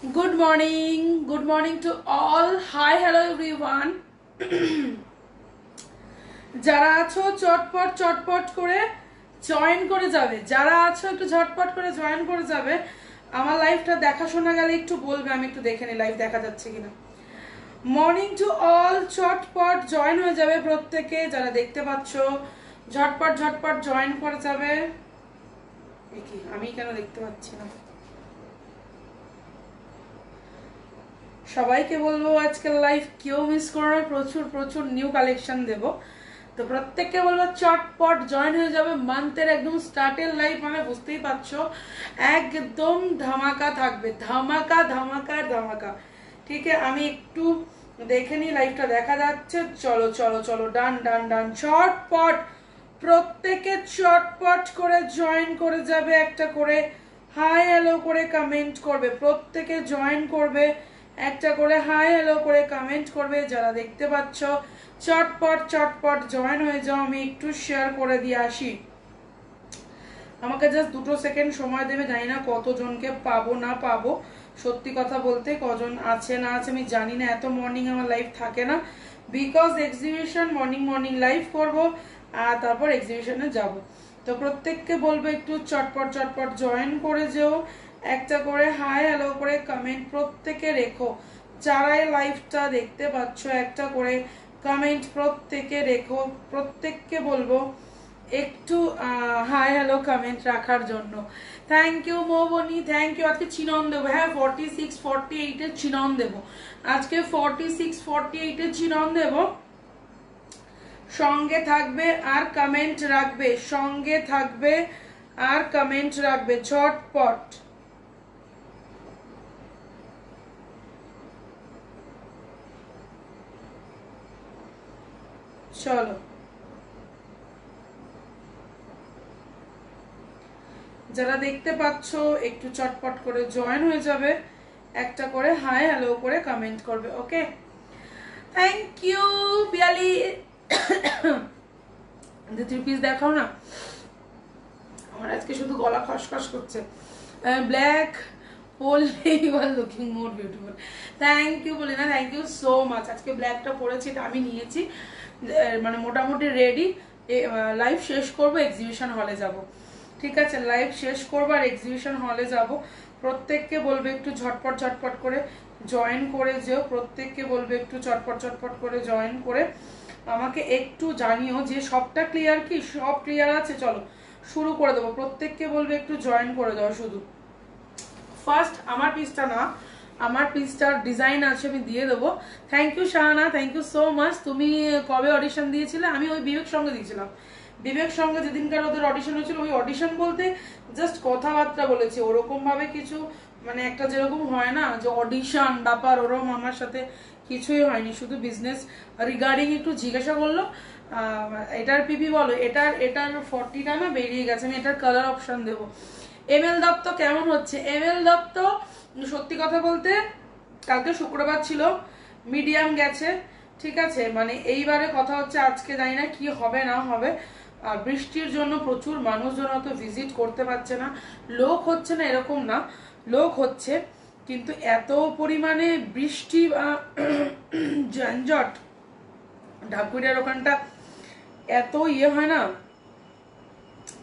Good morning to all. Hi, hello everyone. যারা আছো চটপট চটপট করে জয়েন করে যাবে, যারা আছো একটু ঝটপট করে জয়েন করে যাবে। আমার লাইভটা দেখা শোনা গেলে একটু বলবে, আমি একটু দেখে নিই লাইভ দেখা যাচ্ছে কিনা। মর্নিং টু অল, চটপট জয়েন হয়ে যাবে প্রত্যেকে, যারা দেখতে পাচ্ছ ঝটপট ঝটপট জয়েন করে যাবে। কি আমি কেন দেখতে পাচ্ছি না? সবাইকে বলবো আজকের লাইভ কেউ মিস করো না, প্রচুর প্রচুর নিউ কালেকশন দেব। তো প্রত্যেককে বলবো চটপট জয়েন হয়ে যাবে। মান্থের একদম স্টার্টের লাইভ মানে বুঝতেই পারছো, একদম ধামাকা থাকবে, ধামাকা ধামাকা ধামাকা। ঠিক আছে, আমি একটু দেখে নিই লাইভটা দেখা যাচ্ছে। চলো চলো চলো, ডান ডান ডান, চটপট প্রত্যেকে চটপট করে জয়েন করে যাবে। একটা করে হাই হ্যালো করে কমেন্ট করবে, প্রত্যেকে জয়েন করবে, একটা করে হাই হ্যালো করে কমেন্ট করবে। যারা দেখতে পাচ্ছ চটপট চটপট জয়েন হয়ে যাও। আমি একটু শেয়ার করে দিয়ে আসি, আমাকে জাস্ট 2 সেকেন্ড সময় দেবে। জানি না কতজনকে পাবো না পাবো, সত্যি কথা বলতে কজন আছে না আছে আমি জানি না। এত মর্নিং আমার লাইভ থাকে না, because exhibition morning morning live করব আর তারপর এক্সিবিশনে যাব। তো প্রত্যেককে বলবো একটু চটপট চটপট জয়েন করে যেও, একটা করে হাই হ্যালো করে কমেন্ট প্রত্যেকে রেখো। যারা এই লাইভটা দেখতে পাচ্ছ একটা করে কমেন্ট প্রত্যেকে রেখো। প্রত্যেককে বলবো একটু হাই হ্যালো কমেন্ট রাখার জন্য। Thank you Moubani, thank you. আজকে চিনন দেবো, হ্যাঁ 46-48 চিনন দেবো আজকে, 46-48 চিনন দেবো। সঙ্গে থাকবে আর কমেন্ট রাখবে, সঙ্গে থাকবে আর কমেন্ট রাখবে ঝটপট। চলো, যারা দেখতে পাচ্ছ একটু চটপট করে জয়েন হয়ে যাবে, একটা করে হাই হ্যালো করে কমেন্ট করবে। ওকে, থ্যাংক ইউ পিয়ালি। 3 পিস দেখাও না, আমার আজকে শুধু গলা খসখস করছে। ব্ল্যাক পরলে you are looking more beautiful. Thank you বলি না, থ্যাংক ইউ সো মাচ। আজকে ব্ল্যাকটা পরেছি, এটা আমি নিয়েছি, মানে মোটামুটি রেডি। লাইভ শেষ করব, এক্সিবিশন হলে যাব। ঠিক আছে, লাইভ শেষ করবো আর এক্সিবিশন হলে যাব। প্রত্যেককে বলবে একটু ঝটপট ঝটপট করে জয়েন করে যেও, প্রত্যেককে বলবে একটু চটপট চটপট করে জয়েন করে আমাকে একটু জানিও যে সবটা ক্লিয়ার কি, সব ক্লিয়ার আছে। চলো শুরু করে দেবো, প্রত্যেককে বলবে একটু জয়েন করে দাও। শুধু ফার্স্ট আমার পিসটা না, আমার পিসটার ডিজাইন আছে, আমি দিয়ে দেবো। Thank you Shahana, thank you so much. তুমি কবে অডিশন দিয়েছিলে? আমি ওই বিবেক সঙ্গে দিয়েছিলাম। বিবেক সঙ্গে যেদিনকার ওদের অডিশন হয়েছিল, ওই অডিশন বলতে জাস্ট কথাবার্তা বলেছি, ওরকম ভাবে কিছু মানে একটা যেরকম হয় না যে অডিশন ব্যাপার, ওরকম আমার সাথে কিছুই হয়নি। শুধু বিজনেস রিগার্ডিং একটু জিজ্ঞাসা করলো, এটার পিপি বলো, এটার 40টা না বেরিয়ে গেছে, আমি এটার কালার অপশন দেবো। এমএল দত্ত কেমন হচ্ছে? এমএল দত্ত সত্যি কথা বলতে কালকে শুক্রবার ছিল, মিডিয়াম গেছে। ঠিক আছে, মানে এইবারে কথা হচ্ছে আজকে জানি না কি হবে না হবে। আর বৃষ্টির জন্য প্রচুর মানুষজন অত ভিজিট করতে পারছে না, লোক হচ্ছে না এরকম না, লোক হচ্ছে, কিন্তু এত পরিমাণে বৃষ্টি যানজট, ঢাকুরিয়ার ওখানটা এত হয় না,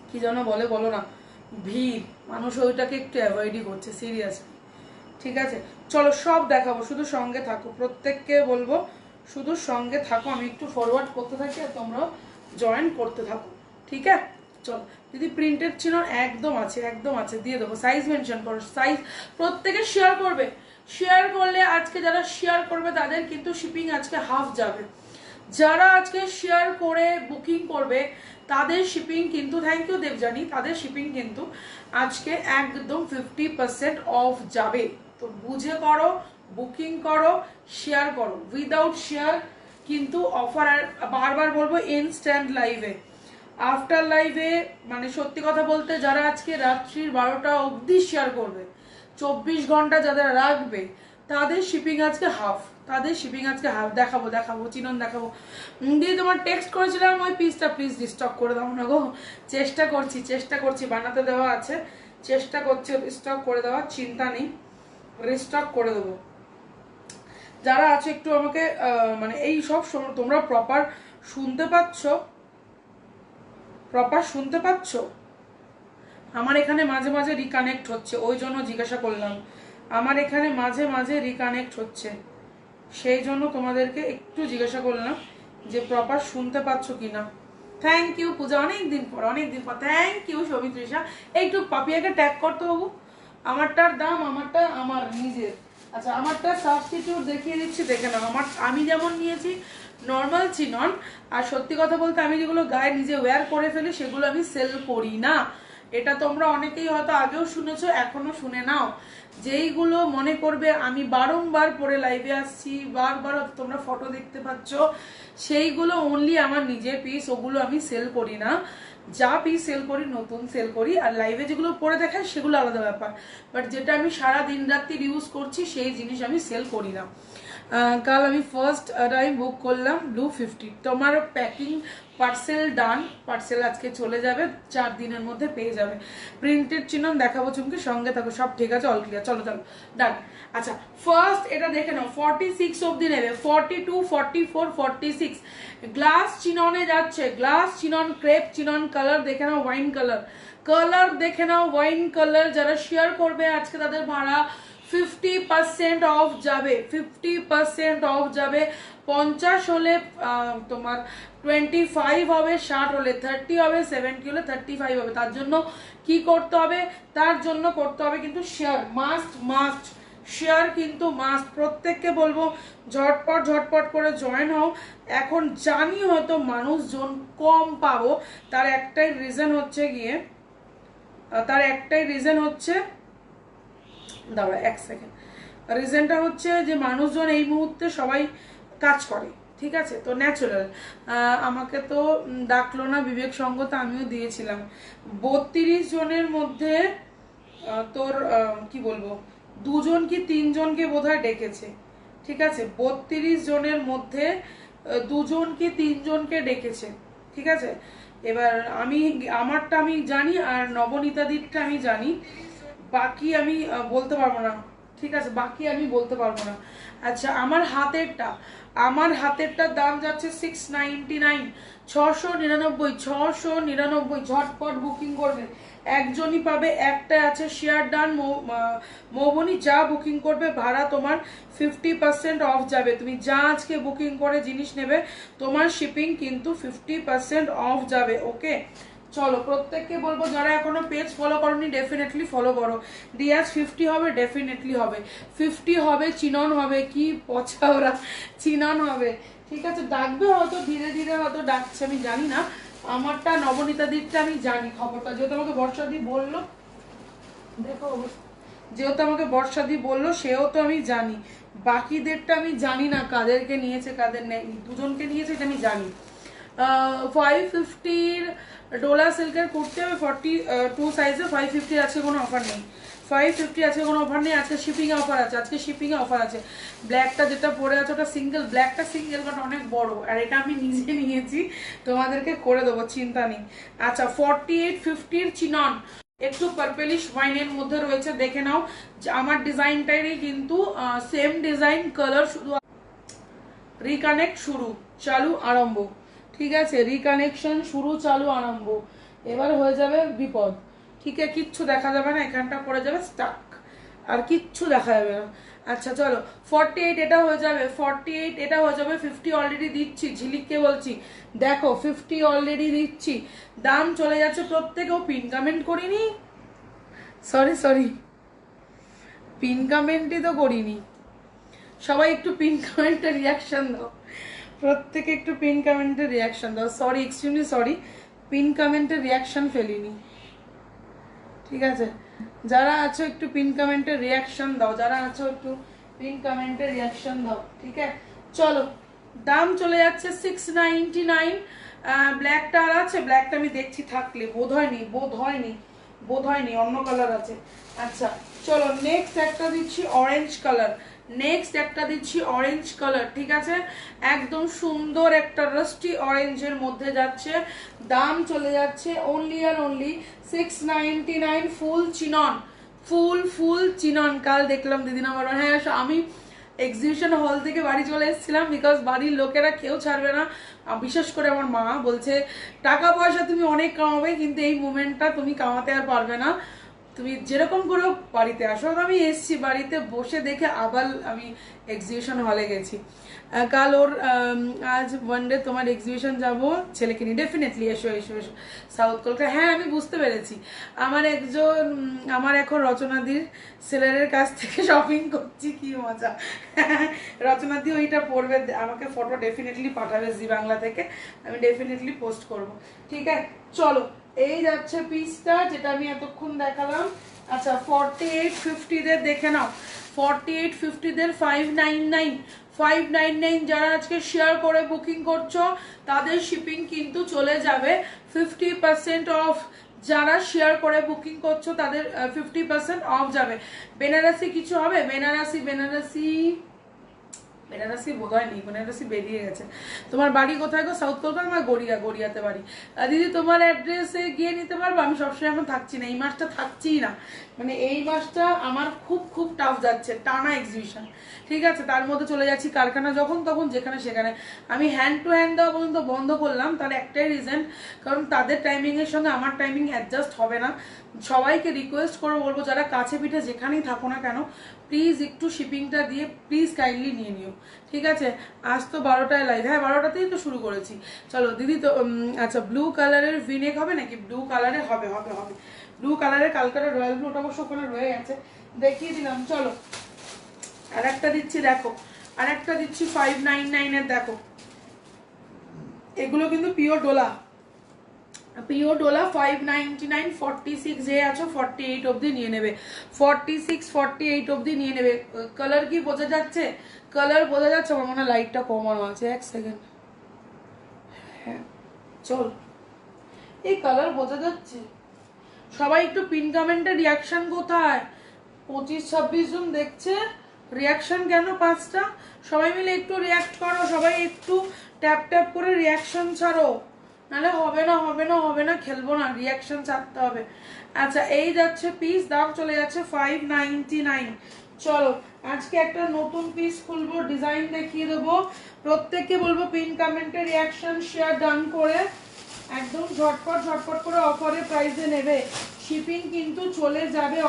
কি যেন বলে বলো না, ভিড়, মানুষ ওইটাকে একটু অ্যাভয়েডই করছে সিরিয়াসলি। ঠিক আছে, চলো সব দেখাবো, শুধু সঙ্গে থাকো। প্রত্যেককে বলবো শুধু সঙ্গে থাকো, আমি একটু ফরওয়ার্ড করতে থাকি আর তোমরাও জয়েন করতে থাকো। ঠিক আছে, চলো। যদি প্রিন্টেড ছিল একদম আছে, একদম আছে, দিয়ে দেবো। সাইজ মেনশন করো, সাইজ প্রত্যেকে শেয়ার করবে। শেয়ার করলে আজকে যারা শেয়ার করবে তাদের কিন্তু শিপিং আজকে হাফ যাবে। যারা আজকে শেয়ার করে বুকিং করবে তাদের শিপিং কিন্তু, থ্যাংক ইউ দেবজানি, তাদের শিপিং কিন্তু আজকে একদম 50% অফ যাবে। তো বুঝে করো, বুকিং করো, শেয়ার করো। উইদাউট শেয়ার কিন্তু অফার, আর বারবার বলবো ইনস্ট্যান্ট লাইভে, আফটার লাইভে, মানে সত্যি কথা বলতে যারা আজকে রাত্রির 12টা অবধি শেয়ার করবে, 24 ঘন্টা যাদের রাখবে, তাদের শিপিং আজকে হাফ, তাদের শিপিং আজকে হাফ। দেখাবো দেখাবো চিনন দেখাবো। দিয়ে তোমার টেক্সট করেছিলাম ওই পিসটা প্লিজ রিস্টক করে দাও না গো, চেষ্টা করছি বানাতে দেওয়া আছে, চেষ্টা করছি স্টক করে দেওয়ার, চিন্তা নেই। রিস্টক করে দেবো। যারা আছে একটু আমাকে মানে এই সব তোমরা প্রপার শুনতে পাচ্ছ? আমার এখানে মাঝে মাঝে রিকানেক্ট হচ্ছে, ওই জন্য জিজ্ঞাসা করলাম। আমার এখানে মাঝে মাঝে রিকানেক্ট হচ্ছে, সেই জন্য তোমাদেরকে একটু জিজ্ঞাসা করলাম যে প্রপার শুনতে পাচ্ছ কিনা। থ্যাংক ইউ পূজা, অনেকদিন পর থ্যাংক ইউ সৌমিত্রিষা। একটু পাপিয়াকে ট্যাগ করতে বাবু। আমারটার দাম, আমারটা আমার নিজের। আচ্ছা, আমারটা সাবস্টিটিউট দেখিয়ে দিচ্ছি, দেখে নাও। আমি যেমন নিয়েছি নর্মাল চিনন, আর সত্যি কথা বলতে আমি যেগুলো গায়ে নিজে ওয়্যার করে ফেলি সেগুলো আমি সেল করি না। এটা তোমরা অনেকেই হয়তো আগেও শুনেছো, এখনো শুনে নাও। যেইগুলো মনে করবে আমি বারংবার পরে লাইভে আসছি, বারবার তোমরা ফটো দেখতে পাচ্ছ, সেইগুলো অনলি আমার নিজের পিস, ওগুলো আমি সেল করি না। যা পিস সেল করি নতুন সেল করি, আর লাইভে যেগুলো পরে দেখায় সেগুলো আলাদা ব্যাপার। বাট যেটা আমি সারা দিন রাত্রি ইউজ করছি সেই জিনিস আমি সেল করি না। কাল আমি ফার্স্ট টাইম বুক করলাম ব্লু 50, তোমার প্যাকিং পার্সেল ডান, পার্সেল আজকে চলে যাবে, 4 দিনের মধ্যে পেয়ে যাবে। প্রিন্টেড চিহ্ন দেখাবো চুমকি, সঙ্গে থাকো, সব ঠিক আছে, অল ক্লিয়ার। চলো চলো ডান। আচ্ছা, ফার্স্ট এটা দেখে নাও, 46 অব্দি নেবে, 42, 44, 46 গ্লাস চিননে যাচ্ছে। Glass chinon, crepe chinon, colour দেখে নাও, ওয়াইন কালার দেখে নাও, ওয়াইন কালার। যারা শেয়ার করবে আজকে তাদের ভাড়া 50% অফ যাবে, 50% অফ যাবে। 50 হলে তোমার 25 হবে, 60 হলে 30 হবে, 70 হলে 35 হবে। তার জন্য কি করতে হবে? তার জন্য করতে হবে কিন্তু শেয়ার, মাস্ট শেয়ার কিন্তু মাস্ট। প্রত্যেককে বলবো ঝটপট করে জয়েন হও। এখন জানি হয়তো মানুষজন কম পাবো, তার একটাই রিজন হচ্ছে দাঁড়া এক সেকেন্ড, রিজনটা হচ্ছে যে মানুষজন এই মুহূর্তে সবাই কাজ করে, ঠিক আছে? তো ন্যাচারাল। আমাকে তো ডাকলো না বিবেক সঙ্গ, তো আমিও দিয়েছিলাম। 32 জনের মধ্যে তোর কি বলবো, 2 জন কি 3 জনকে বোধহয় ডেকেছে, ঠিক আছে? 32 জনের মধ্যে 2 জন কি 3 জনকে ডেকেছে, ঠিক আছে? এবার আমারটা আমি জানি, আর নবনীতাদিরটা আমি জানি, বাকি আমি বলতে পারবো না, ঠিক আছে? বাকি আমি বলতে পারবো না। আচ্ছা, আমার হাতেরটার দাম যাচ্ছে 699, 699, ঝটপট বুকিং করবে। একজনই পাবে, একটা আছে শেয়ার ডান মৌবনি। যা বুকিং করবে ভাড়া তোমার 50% অফ যাবে। তুমি যা আজকে বুকিং করে জিনিস নেবে, তোমার শিপিং কিন্তু 50% অফ যাবে। ওকে, চলো প্রত্যেককে বলবো যারা এখনো পেজ ফলো করোনি ডেফিনেটলি ফলো করো। দিয়াজ 50 হবে, ডেফিনেটলি হবে 50 হবে, চিনন হবে, কি পচা ওরা চিনন হবে, ঠিক আছে? ডাকবে হয়তো, ধীরে ধীরে হয়তো ডাকছে, আমি জানি না। আমারটা নবনীতা দিকটা আমি জানি খবরটা, যেহেতু আমাকে বর্ষাদি বললো, দেখো যেহেতু আমাকে বর্ষাদি বললো সেও তো আমি জানি। বাকিদেরটা আমি জানি না কাদেরকে নিয়েছে কাদের নেই, 2 জনকে নিয়েছে এটা আমি জানি। 550 ডোলা সিল্কের কুর্তি হবে 42 সাইজে, 550 আজকে কোনো অফার নেই, 550 আজকে কোনো অফার নেই। আজকে শিপিং এ অফার আছে। ব্ল্যাকটা যেটা পরে আছে ওটা সিঙ্গেল, ব্ল্যাকটা সিঙ্গেল বাট অনেক বড়, আর এটা আমি নিজে নিয়েছি, তোমাদেরকে করে দেবো, চিন্তা নেই। আচ্ছা, 4850 চিনন, একটু পার্পেলিশ ওয়াইনের মধ্যে রয়েছে, দেখে নাও। আমার ডিজাইনটারই কিন্তু সেম ডিজাইন, কালার শুধু। রিকানেক্ট শুরু, চালু, আরম্ভ, ঠিক আছে? রিকানেকশন শুরু, চালু, আরম্ভ। এবার হয়ে যাবে বিপদ, ঠিক আছে? কিচ্ছু দেখা যাবে না, এখানটা পড়ে যাবে স্টাক, আর কিচ্ছু দেখা যাবে না। আচ্ছা চলো, 48 এটা হয়ে যাবে, 48 এটা হয়ে যাবে। 50 অলরেডি দিচ্ছি, ঝিলিককে বলছি দেখো 50 অলরেডি দিচ্ছি, দাম চলে যাচ্ছে। প্রত্যেকেও পিন কমেন্ট করিনি, সরি পিন কমেন্টই তো করিনি। সবাই একটু পিন কমেন্টের রিয়াকশন দাও, প্রত্যেকে একটু পিন কমেন্টের রিয়াকশন দাও। সরি, এক্সট্রিমলি সরি, পিন কমেন্টের রিয়াকশন ফেলিনি, ঠিক আছে? যারা আছো একটু পিন কমেন্টের রিয়াকশন দাও, ঠিক আছে? চলো, দাম চলে যাচ্ছে 699। ব্ল্যাকটা আর আছে, ব্ল্যাকটা আমি দেখছি থাকলে, বোধ হয়নি, অন্য কালার আছে। আচ্ছা চলো, নেক্সট একটা দিচ্ছি অরেঞ্জ কালার, ঠিক আছে? একদম সুন্দর একটা রাস্টি অরেঞ্জের মধ্যে যাচ্ছে। দাম চলে যাচ্ছে অনলি আর অনলি 699, ফুল চিনন, ফুল ফুল চিনন। কাল দেখলাম দিদি নাম্বার 1। হ্যাঁ আমি এক্সিবিশন হল থেকে বাড়ি চলে এসেছিলাম, বিকজ বাড়ির লোকেরা কেউ ছাড়বে না, বিশেষ করে আমার মা বলছে টাকা পয়সা তুমি অনেক কামাবে কিন্তু এই মুমেন্টটা তুমি কামাতে আর পারবে না, তুমি যেরকম করে বাড়িতে আসো। আমি এসছি, বাড়িতে বসে দেখে আবার আমি এক্সিবিশন হলে গেছি। কাল ওর আজ ওয়ানডে তোমার এক্সিবিশন যাব ছেলেকে নিয়ে, ডেফিনেটলি এসো এসো এসো সাউথ কলকাতা। হ্যাঁ আমি বুঝতে পেরেছি, আমার এখন রচনাদির সেলারের কাছ থেকে শপিং করছি, কি মজা। রচনাদি ওইটা পড়বে, আমাকে ফটো ডেফিনেটলি পাঠাবে জি বাংলা থেকে, আমি ডেফিনেটলি পোস্ট করব। ঠিক আছে চলো, এই যাচ্ছে পিসটা যেটা আমি এতক্ষণ দেখালাম। আচ্ছা 4850 দের দেখে নাও, 4850 দের 599 যারা আজকে শেয়ার করে বুকিং করছো তাদের শিপিং কিন্তু চলে যাবে 50% অফ। যারা শেয়ার করে বুকিং করছো তাদের 50% অফ যাবে। বেনারসি কিছু হবে? বেনারসি বোধ হয় নেই, বেনারসি বেরিয়ে গেছে। তোমার বাড়ি কোথায় গো? সাউথ কলকাতা? আমার গড়িয়াতে বাড়ি। দিদি তোমার অ্যাড্রেসে গিয়ে নিতে পারবো? আমি সবসময় এখন থাকছি না, এই মাসটা থাকছিই না, মানে এই মাসটা আমার খুব খুব টাফ যাচ্ছে, টানা এক্সিবিশন। ঠিক আছে, তার মধ্যে চলে যাচ্ছি কারখানা, যখন তখন যেখানে সেখানে। আমি হ্যান্ড টু হ্যান্ড দেওয়া পর্যন্ত বন্ধ করলাম, তার একটাই রিজন, কারণ তাদের টাইমিংয়ের সঙ্গে আমার টাইমিং অ্যাডজাস্ট হবে না। সবাইকে রিকোয়েস্ট করে বলবো যারা কাছে পিঠে যেখানেই থাকো না কেন, প্লিজ একটু শিপিংটা দিয়ে প্লিজ কাইন্ডলি নিয়ে নিও। ঠিক আছে, আজ তো 12টায় লাইভ, হ্যাঁ 12টাতেই তো শুরু করেছি। চলো দিদি তো আচ্ছা ব্লু কালারের ভিনেক হবে নাকি? ব্লু কালারের হবে হবে হবে ব্লু কালারের, কালকাটা রয়্যাল ব্লু, ওটা অবশ্য ওখানে রয়ে গেছে, দেখিয়ে দিলাম। চলো আর একটা দিচ্ছি, দেখো আর একটা দিচ্ছি 599 এর, দেখো এগুলো কিন্তু পিওর ডোলা, 599। 46 যে আছো 48 অবধি নিয়ে নেবে, 46 48 অবধি নিয়ে নেবে। কালার কি বোঝা যাচ্ছে? কালার বোঝা যাচ্ছে? আমার মনে হয় লাইটটা কমানো আছে, এক সেকেন্ড। হ্যাঁ চল, এই কালার বোঝা যাচ্ছে? সবাই একটু পিন কমেন্টে রিয়াকশন কোথায়? 25-26 জন দেখছে, রিয়াকশন কেন 5টা? সবাই মিলে একটু রিয়াক্ট করো, সবাই একটু ট্যাপ ট্যাপ করে রিয়াকশন ছাড়ো, নাহলে হবে না, খেলবো না, রিয়াকশন ছাড়তে হবে। আচ্ছা এই যাচ্ছে পিস, দাম চলে যাচ্ছে 599। চলো আজকে একটা নতুন পিস খুলবো, ডিজাইন দেখিয়ে দেবো, প্রত্যেককে বলবো পিন কমেন্টে রিয়াকশন শেয়ার ডান করে একদম ঝটপট করে অফারে প্রাইসে নেবে। শিপিং কিন্তু চলে যাবে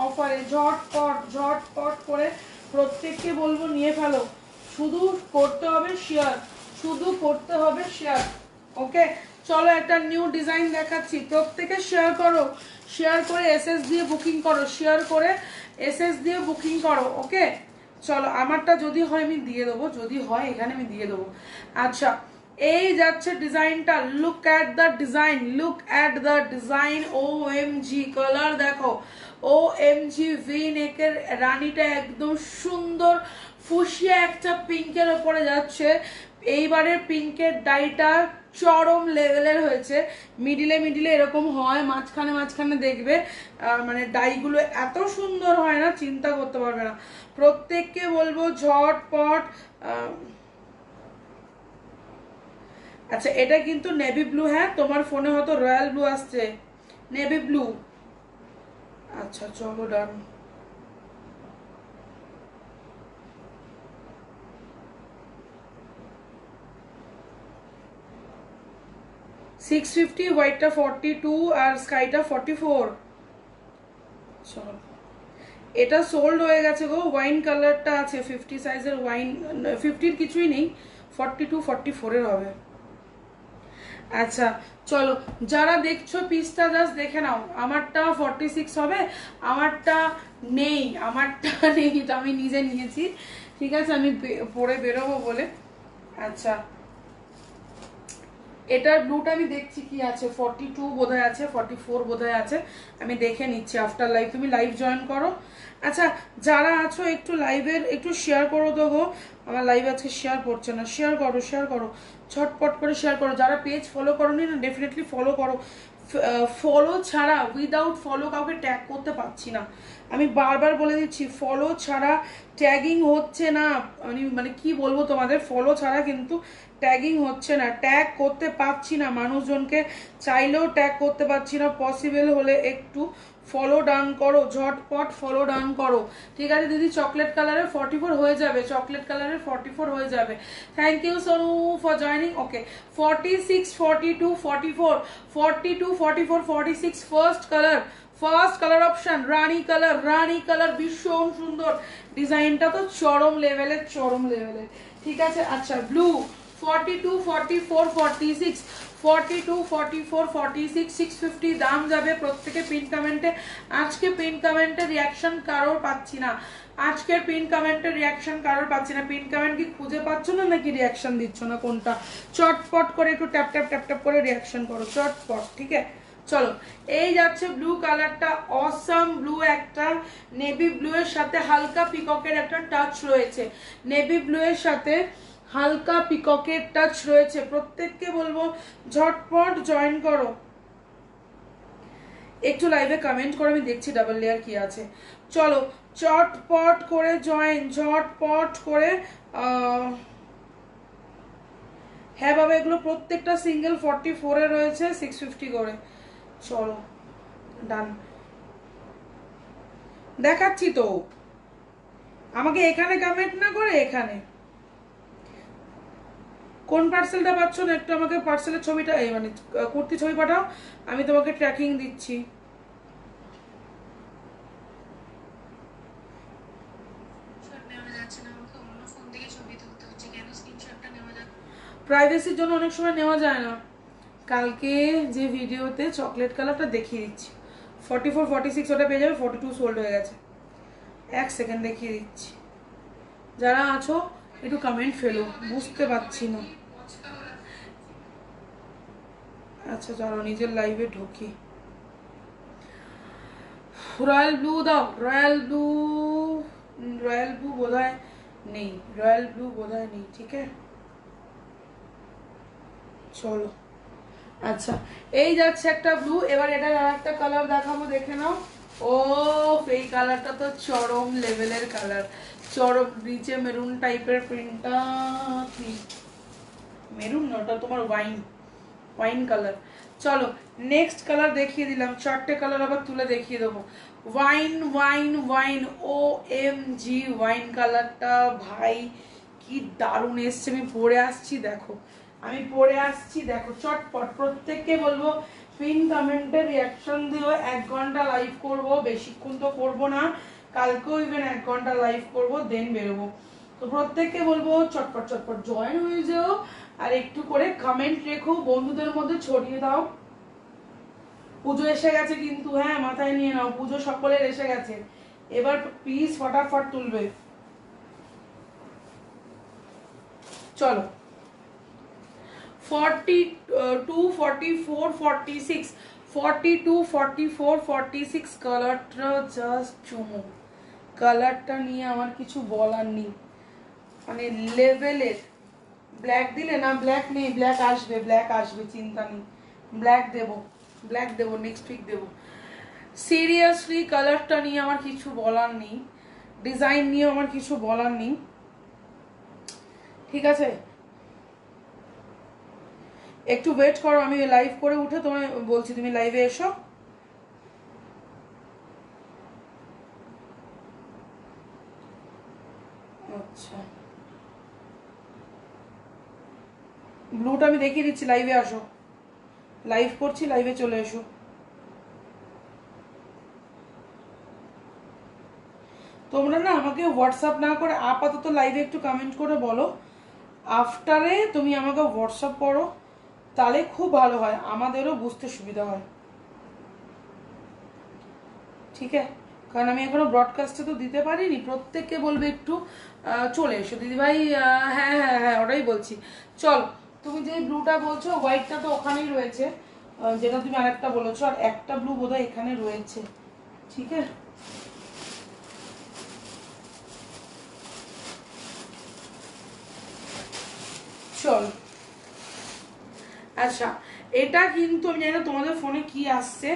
অফারে, ঝটপট করে প্রত্যেককে বলবো নিয়ে ফেলো, শুধু করতে হবে শেয়ার। ওকে চলো একটা নিউ ডিজাইন দেখাচ্ছি, প্রত্যেকে শেয়ার করো, শেয়ার করে এসএস দিয়ে বুকিং করো, ওকে চলো আমারটা যদি হয় আমি দিয়ে দেবো, যদি হয় এখানে আমি দিয়ে দেবো। আচ্ছা এই যাচ্ছে ডিজাইনটা, look at the design, OMG colour দেখো, OMG ভি নেকের রানীটা একদম সুন্দর ফুসিয়া একটা পিঙ্কের ওপরে যাচ্ছে। এইবারের পিঙ্কের ডাইটা চরম লেভেলের হয়েছে, মিডিলে এরকম হয়, মাঝখানে দেখবে মানে ডাইগুলো এত সুন্দর হয় না, চিন্তা করতে পারবে না। প্রত্যেককে বলবো ঝটপট। আচ্ছা এটা কিন্তু নেভি ব্লু, হ্যাঁ তোমার ফোনে হয়তো রয়্যাল ব্লু আসছে, নেভি ব্লু। আচ্ছা চলো ডান। $650, হোয়াইটটা 42 আর স্কাইটা 44। চলো এটা সোল্ড হয়ে গেছে গো, ওয়াইন কালারটা আছে 50 সাইজের, ওয়াইন 50-র কিছুই নেই, 42 44-এর হবে। আচ্ছা চলো যারা দেখছো পিসটা জাস্ট দেখে নাও, আমারটা 46 হবে, আমারটা নেই, তো আমি নিজে নিয়েছি। ঠিক আছে আমি পরে বেরোবো বলে। আচ্ছা এটার ব্লুটা আমি দেখছি কি আছে, 42 বোধহয় আছে, 44 বোধহয় আছে, আমি দেখে নিচ্ছি আফটার লাইভ। তুমি লাইভ জয়েন করো। আচ্ছা যারা আছো একটু লাইভের একটু শেয়ার করো তো গো, আমার লাইভ আজকে শেয়ার করছে না, শেয়ার করো ঝটপট করে শেয়ার করো। যারা পেজ ফলো করোনি না ডেফিনেটলি ফলো করো, ফলো ছাড়া, উইদাউট ফলো কাউকে ট্যাগ করতে পারছি না। আমি বারবার বলে দিচ্ছি, ফলো ছাড়া ট্যাগিং হচ্ছে না। মানে কি বলবো তোমাদের, ফলো ছাড়া কিন্তু ট্যাগিং হচ্ছে না, ট্যাগ করতে পারছি না মানুষজনকে, চাইলেও ট্যাগ করতে পারছি না। পসিবল হলে একটু ফলো ডান করো, ঝটপট ফলো ডান করো। ঠিক আছে দিদি, চকলেট কালারের 44 হয়ে যাবে, চকলেট কালারের 44 হয়ে যাবে। Thank you Sonu for joining. Okay, 46, 42, 44, 42, 44, 46 first colour option রানী কালার, রানী কালার ভীষণ সুন্দর ডিজাইনটা, তো চরম লেভেলের, চরম লেভেলের। ঠিক আছে, আচ্ছা ব্লু 42, 44, 46, 42, 44, 46, 650 দাম যাবে প্রত্যেকে পিন কমেন্টে। আজকে পিন কমেন্টে রিয়াকশন কারোর পাচ্ছি না, আজকের পিন কমেন্টের রিয়াকশন কারোর পাচ্ছি না। পিন কমেন্ট কি খুঁজে পাচ্ছ না নাকি রিয়াকশন দিচ্ছ না, কোনটা? চটপট করে একটু ট্যাপ ট্যাপ ট্যাপ ট্যাপ করে রিয়াকশন করো চটপট। ঠিক আছে, চলো এই যাচ্ছে ব্লু কালারটা, অসাম ব্লু, একটা নেভি ব্লু এর সাথে হালকা পিককের একটা টাচ রয়েছে, নেভি ব্লু এর সাথে হালকা পিককের টাচ রয়েছে। প্রত্যেককে বলবো ঝটপট জয়েন করো, একটু লাইভে কমেন্ট করে, আমি দেখছি ডাবল লেয়ার কি আছে। চলো চটপট করে জয়েন, ঝটপট করে। হ্যাঁ বাবা, এগুলো প্রত্যেকটা সিঙ্গেল 44 এ রয়েছে, 650 করে। চলো ডান, দেখাচ্ছি তো, আমাকে এখানে কমেন্ট না করে এখানে। কোন পার্সেলটা পাচ্ছ না একটু আমাকে পার্সেলের ছবিটা, এই মানে কুর্তি ছবি পাঠাও, আমি তোমাকে ট্র্যাকিং দিচ্ছি। প্রাইভেসির জন্য অনেক সময় নেওয়া যায় না। কালকে যে ভিডিওতে চকলেট কালারটা দেখিয়ে দিচ্ছি, 44, 46 ওটা পেয়ে যাবে, 42 সোল্ড হয়ে গেছে। এক সেকেন্ড দেখিয়ে দিচ্ছি, যারা আছো একটু কমেন্ট ফেলো, বুঝতে পারছি না। আচ্ছা চলো নিজের লাইভে ঢুকি। রয়্যাল ব্লু দাও, রয়্যাল ব্লু, রয়্যাল ব্লু বোধহয় নেই, রয়্যাল ব্লু বোধহয় নেই। ঠিক আছে চলো, আচ্ছা এই যাচ্ছে একটা ব্লু, এবার এটার আর একটা কালার দেখাবো, দেখে নাও। ও এই কালারটা তো চরম লেভেলের কালার, চরম, নিচে মেরুন টাইপের প্রিন্টটা, মেরুন না ওটা তোমার ওয়াইন, ওয়াইন কালার। চলো নেক্সট কালার দেখিয়ে দিলাম, চারটে কালার আবার তুলে দেখিয়ে দেবো। ওয়াইন ওয়াইন ওয়াইন, ও এম জি ওয়াইন কালারটা ভাই কি দারুণ এসছে, আমি পরে আসছি দেখো, আমি পরে আসছি দেখো। চটপট প্রত্যেককে বলবো পিন কমেন্টে রিয়াকশন দিও। 1 ঘন্টা লাইভ করবো, বেশিক্ষণ তো করবো না, কালকেও ইভেন 1 ঘন্টা লাইভ করবো, দেন বেরোবো। তো প্রত্যেককে বলবো চটপট চটপট জয়েন হয়ে যাও, আর একটু করে কমেন্ট রেখো, বন্ধুদের মধ্যে ছড়িয়ে দাও। পুজো এসে গেছে কিন্তু, হ্যাঁ মাথায় নিয়ে নাও, পুজো সকলের এসে গেছে, এবার প্লিজ ফটাফট তুলবে। চলো 42, 44, 46, 42, 44, 46 কালারটা জাস্ট চুমু, কালারটা নিয়ে আমার কিছু বলার নেই, মানে লেভেলের। ব্ল্যাক দিলে না, ব্ল্যাক নেই, ব্ল্যাক আসবে, ব্ল্যাক আসবে, চিন্তা নেই, ব্ল্যাক দেবো, ব্ল্যাক দেবো, নেক্সট উইক দেবো। সিরিয়াসলি কালারটা নিয়ে আমার কিছু বলার নেই, ডিজাইন নিয়ে আমার কিছু বলার নেই। ঠিক আছে, একটু ওয়েট করো, আমি লাইভ করে উঠে তোমায় বলছি, তুমি লাইভে এসো। আচ্ছা ব্লুটা আমি দেখিয়ে দিচ্ছি, লাইভে আসো, লাইভ করছি, লাইভে চলে এসো। তোমরা না আমাকে হোয়াটসঅ্যাপ না করে আপাতত লাইভে একটু কমেন্ট করে বলো, আফটারে তুমি আমাকে হোয়াটসঅ্যাপ করো, তাহলে খুব ভালো হয়, আমাদেরও বুঝতে সুবিধা হয়। ঠিক আছে, কারণ আমি এখনো ব্রডকাস্টে তো দিতে পারিনি। প্রত্যেককে বলবে একটু চলে এসো দিদিভাই। হ্যাঁ হ্যাঁ হ্যাঁ ওটাই বলছি। চল, তুমি যে ব্লুটা বলছো, হোয়াইটটা তো ওখানেই রয়েছে, যেটা তুমি আরেকটা বলেছো, আর একটা ব্লু বোধহয় এখানে রয়েছে। ঠিক আছে চল, আচ্ছা এটা কিন্তু আমি জানি না তোমাদের ফোনে কি আসছে,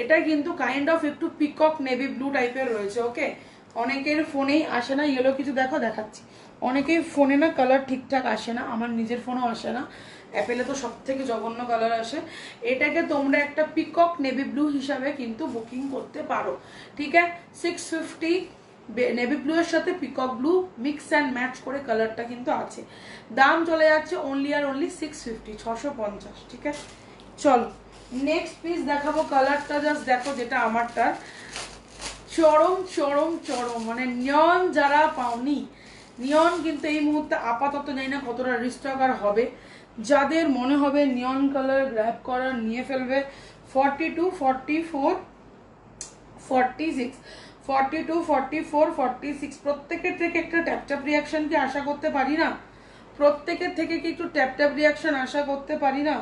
এটা কিন্তু কাইন্ড অফ একটু পিকক নেভি ব্লু টাইপের রয়েছে। ওকে, অনেকের ফোনেই আসে না ইয়েলো কিছু, দেখো দেখাচ্ছি, অনেকের ফোনে না কালার ঠিকঠাক আসে না, আমার নিজের ফোনেও আসে না, অ্যাপেলে তো সব থেকে জঘন্য কালার আসে। এটাকে তোমরা একটা পিকক নেভি ব্লু হিসাবে কিন্তু বুকিং করতে পারো, ঠিক আছে। 650 নেভি ব্লু এর সাথে peacock blue mix and match করে কালারটা কিন্তু আছে। দাম চলে যাচ্ছে অনলি আর অনলি 650, 650, ঠিক আছে। চলো নেক্সট পিস দেখাবো, কালারটা জাস্ট দেখো, যেটা আমারটার চরম চরম চরম, মানে নিয়ন যারা পাওনি, নিয়ন কিন্তু এই মুহূর্তে আপাতত জানি না কতটা রিস্টক আর হবে, যাদের মনে হবে নিয়ন কালার গ্র্যাব করার নিয়ে ফেলবে। 42, 44, 46, 42, 44, 46 প্রত্যেকের থেকে একটা ট্যাপট্যাপ রিয়াকশন কি আশা করতে পারি না? প্রত্যেকের থেকে কি একটু ট্যাপট্যাপ রিয়াকশন আশা করতে পারি না?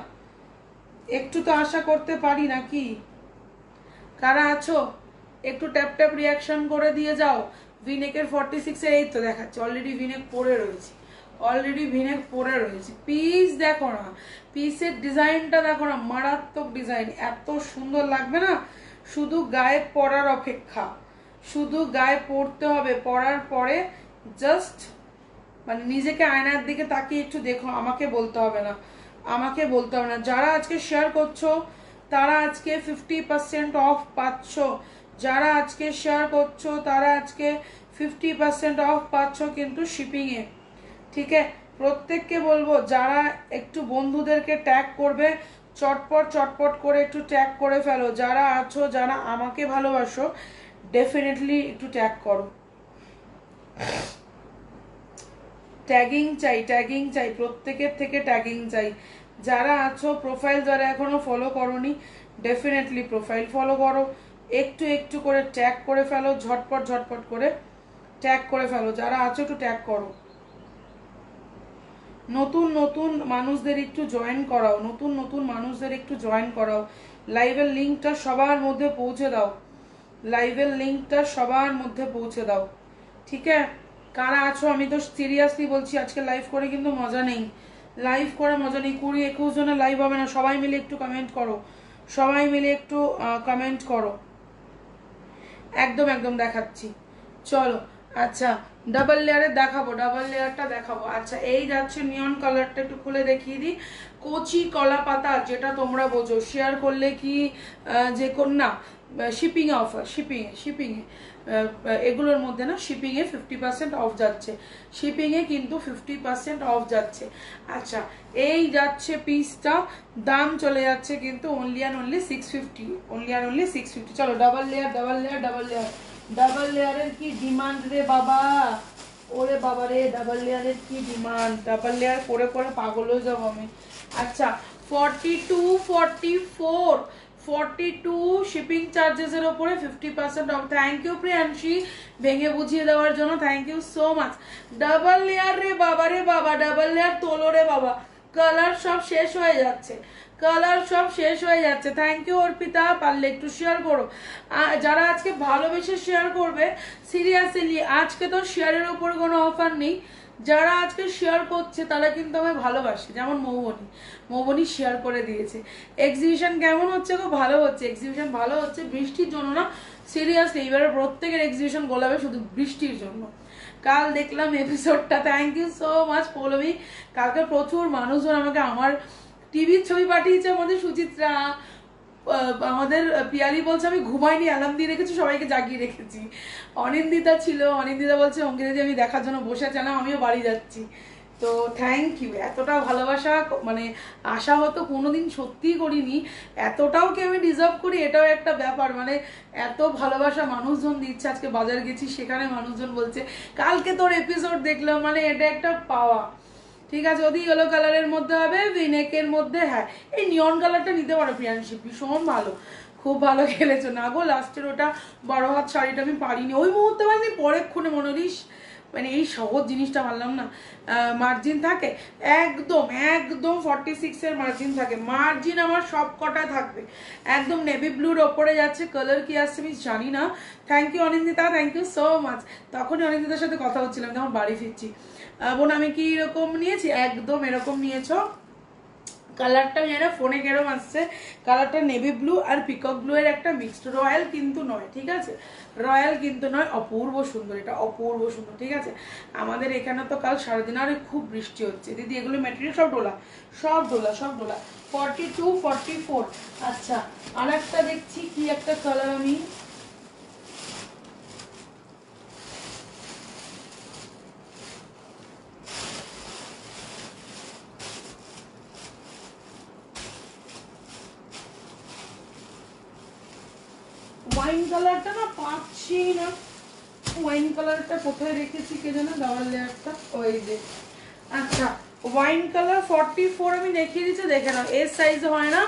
একটু তো আশা করতে পারি নাকি? কারা আছো একটু ট্যাপ ট্যাপ রিয়াকশন করে দিয়ে যাও। ভিনেকের 46 এর এই তো দেখাচ্ছে, অলরেডি ভিনেক পরে রয়েছে, অলরেডি ভিনেক পরে রয়েছে। পিস দেখো না, পিসের ডিজাইনটা দেখো না, মারাত্মক ডিজাইন, এত সুন্দর লাগবে না, শুধু গায়ে পরার অপেক্ষা, শুধু গায়ে পরতে হবে, পরার পরে জাস্ট মানে নিজেকে আয়নার দিকে তাকিয়ে একটু দেখো, আমাকে বলতে হবে না, আমাকে বলতে হবে না। যারা আজকে শেয়ার করছো তারা আজকে 50% অফ পাচ্ছ, যারা আজকে শেয়ার করছো তারা আজকে 50% অফ পাচ্ছ কিন্তু শিপিংয়ে, ঠিক আছে। প্রত্যেককে বলবো যারা একটু বন্ধুদেরকে ট্যাগ করবে, চটপট চটপট করে একটু ট্যাগ করে ফেলো, যারা আছো যারা আমাকে ভালোবাসো ডেফিনেটলি একটু ট্যাগ করো, ট্যাগিং চাই, ট্যাগিং চাই, প্রত্যেকের থেকে ট্যাগিং চাই। যারা আছো প্রোফাইল যারা এখনো ফলো করোনি ডেফিনেটলি প্রোফাইল ফলো করো, একটু একটু করে ট্যাগ করে ফেলো, ঝটপট ঝটপট করে ট্যাগ করে ফেলো, যারা আছো একটু ট্যাগ করো। নতুন নতুন মানুষদের একটু জয়েন করাও, নতুন নতুন মানুষদের একটু জয়েন করাও, লাইভের লিঙ্কটা সবার মধ্যে পৌঁছে দাও, লাইভের লিঙ্কটা সবার মধ্যে পৌঁছে দাও, ঠিক আছে। কারা আছো আমি তো সিরিয়াসলি বলছি আজকে লাইভ করে কিন্তু মজা নেই, লাইভ করে মজা নেই, 20-21 জনের লাইভ হবে না, সবাই মিলে একটু কমেন্ট করো, সবাই মিলে একটু কমেন্ট করো, একদম একদম দেখাচ্ছি। চলো আচ্ছা ডাবল লেয়ারের দেখাবো, ডাবল লেয়ারটা দেখাবো। আচ্ছা এই যাচ্ছে নিয়ন কালারটা, একটু খুলে দেখিয়ে দিই। কচি কলা পাতা যেটা তোমরা বোঝো, শেয়ার করলে কি যে কোন না শিপিংয়ে অফার, শিপিংয়ে এগুলোর মধ্যে না শিপিংয়ে 50% অফ যাচ্ছে, শিপিংয়ে কিন্তু 50% অফ যাচ্ছে। আচ্ছা এই যাচ্ছে পিসটা, দাম চলে যাচ্ছে কিন্তু only and only 650, only and only 650। চলো double layer, double layer, double layer, double লেয়ারের কি ডিমান্ড রে বাবা, ওরে বাবা রে, ডাবল লেয়ারের কি ডিমান্ড, ডাবল লেয়ার পরে পরে পাগল হয়ে যাবো আমি। আচ্ছা 42, 44, 42 শিপিং চার্জেসের ওপরে 50% অফ। থ্যাংক ইউ প্রিয়াংশী ভেঙে বুঝিয়ে দেওয়ার জন্য, thank you so much. Double layer রে বাবা রে বাবা, ডাবল লেয়ার তোলো রে বাবা, কালার সব শেষ হয়ে যাচ্ছে, কালার সব শেষ হয়ে যাচ্ছে। থ্যাংক ইউ অর্পিতা, পারলে একটু শেয়ার করো, যারা আজকে ভালোবেসে শেয়ার করবে সিরিয়াসলি, আজকে তো শেয়ারের ওপর কোনো অফার নেই, যারা আজকে শেয়ার করছে তারা কিন্তু আমায় ভালোবাসে, যেমন মৌবনি শেয়ার করে দিয়েছে। এক্সিবিশন কেমন হচ্ছে গো? ভালো হচ্ছে, এক্সিবিশন ভালো হচ্ছে, বৃষ্টির জন্য না, সিরিয়াসলি এবারে প্রত্যেকের এক্সিবিশন গোলাবে শুধু বৃষ্টির জন্য। কাল দেখলাম এপিসোডটা, thank you so much Poulami, কালকে প্রচুর মানুষজন আমাকে আমার টিভির ছবি পাঠিয়েছে, আমাদের সুচিত্রা, আমাদের পিয়ালি বলছে আমি ঘুমাইনি, অ্যালার্ম দিয়ে রেখেছি, সবাইকে জাগিয়ে রেখেছি। অনিন্দিতা ছিল, অনিন্দিতা বলছে অঙ্কিতাদি আমি দেখার জন্য বসে আছি, না আমিও বাড়ি যাচ্ছি। তো থ্যাংক ইউ, এতটা ভালোবাসা মানে আশা হতো কোনোদিন সত্যিই করিনি, এতটাও কি আমি ডিজার্ভ করি, এটাও একটা ব্যাপার, মানে এত ভালোবাসা মানুষজন দিচ্ছে। আজকে বাজার গেছি, সেখানে মানুষজন বলছে কালকে তোর এপিসোড দেখলাম, মানে এটা একটা পাওয়া, ঠিক আছে। যদি ইয়েলো কালারের মধ্যে হবে, ভিনেকের মধ্যে, হ্যাঁ এই নিয়ন কালারটা নিতে পারো প্রিয়াংশী, ভীষণ ভালো, খুব ভালো খেলেছো। না গো লাস্টের ওটা 12 হাত শাড়িটা আমি পারিনি ওই মুহূর্তে, মানে পরেক্ষণে মনে হলিস, মানে এই সহজ জিনিসটা মানলাম না। মার্জিন থাকে একদম একদম 46 এর মার্জিন থাকে, মার্জিন আমার সব কটা থাকবে, একদম নেভি ব্লুর ওপরে যাচ্ছে, কালার কি আসছে আমি জানি না। Thank you Anindita, thank you so much. তখনই অনিন্দিতার সাথে কথা হচ্ছিলাম যখন বাড়ি ফিরছি, বোন আমি কি এরকম নিয়েছি, একদম এরকম নিয়েছো, কালারটা যেন ফোনে কেরম আসছে, কালারটা নেভি ব্লু আর পিকক ব্লু এর একটা মিক্সড, রয়্যাল কিন্তু নয়, ঠিক আছে, রয়্যাল কিন্তু নয়, অপূর্ব সুন্দর, এটা অপূর্ব সুন্দর, ঠিক আছে। আমাদের এখানে তো কাল সারাদিন আর খুব বৃষ্টি হচ্ছে দিদি, এগুলো ম্যাটেরিয়াল সব ডোলা, সব ডোলা, সব ডোলা। 42, 44। আচ্ছা, আর একটা দেখছি কি একটা কালার, আমি ওয়াইন কালারটা না পাচ্ছি না, ওয়াইন কালারটা কোথায় রেখেছি কে জানো, ডাবল লেয়ারটা, ওই যে। আচ্ছা, ওয়াইন কালার 44 আমি দেখিয়ে দিচ্ছি, দেখে নাও, এস সাইজ হয় না,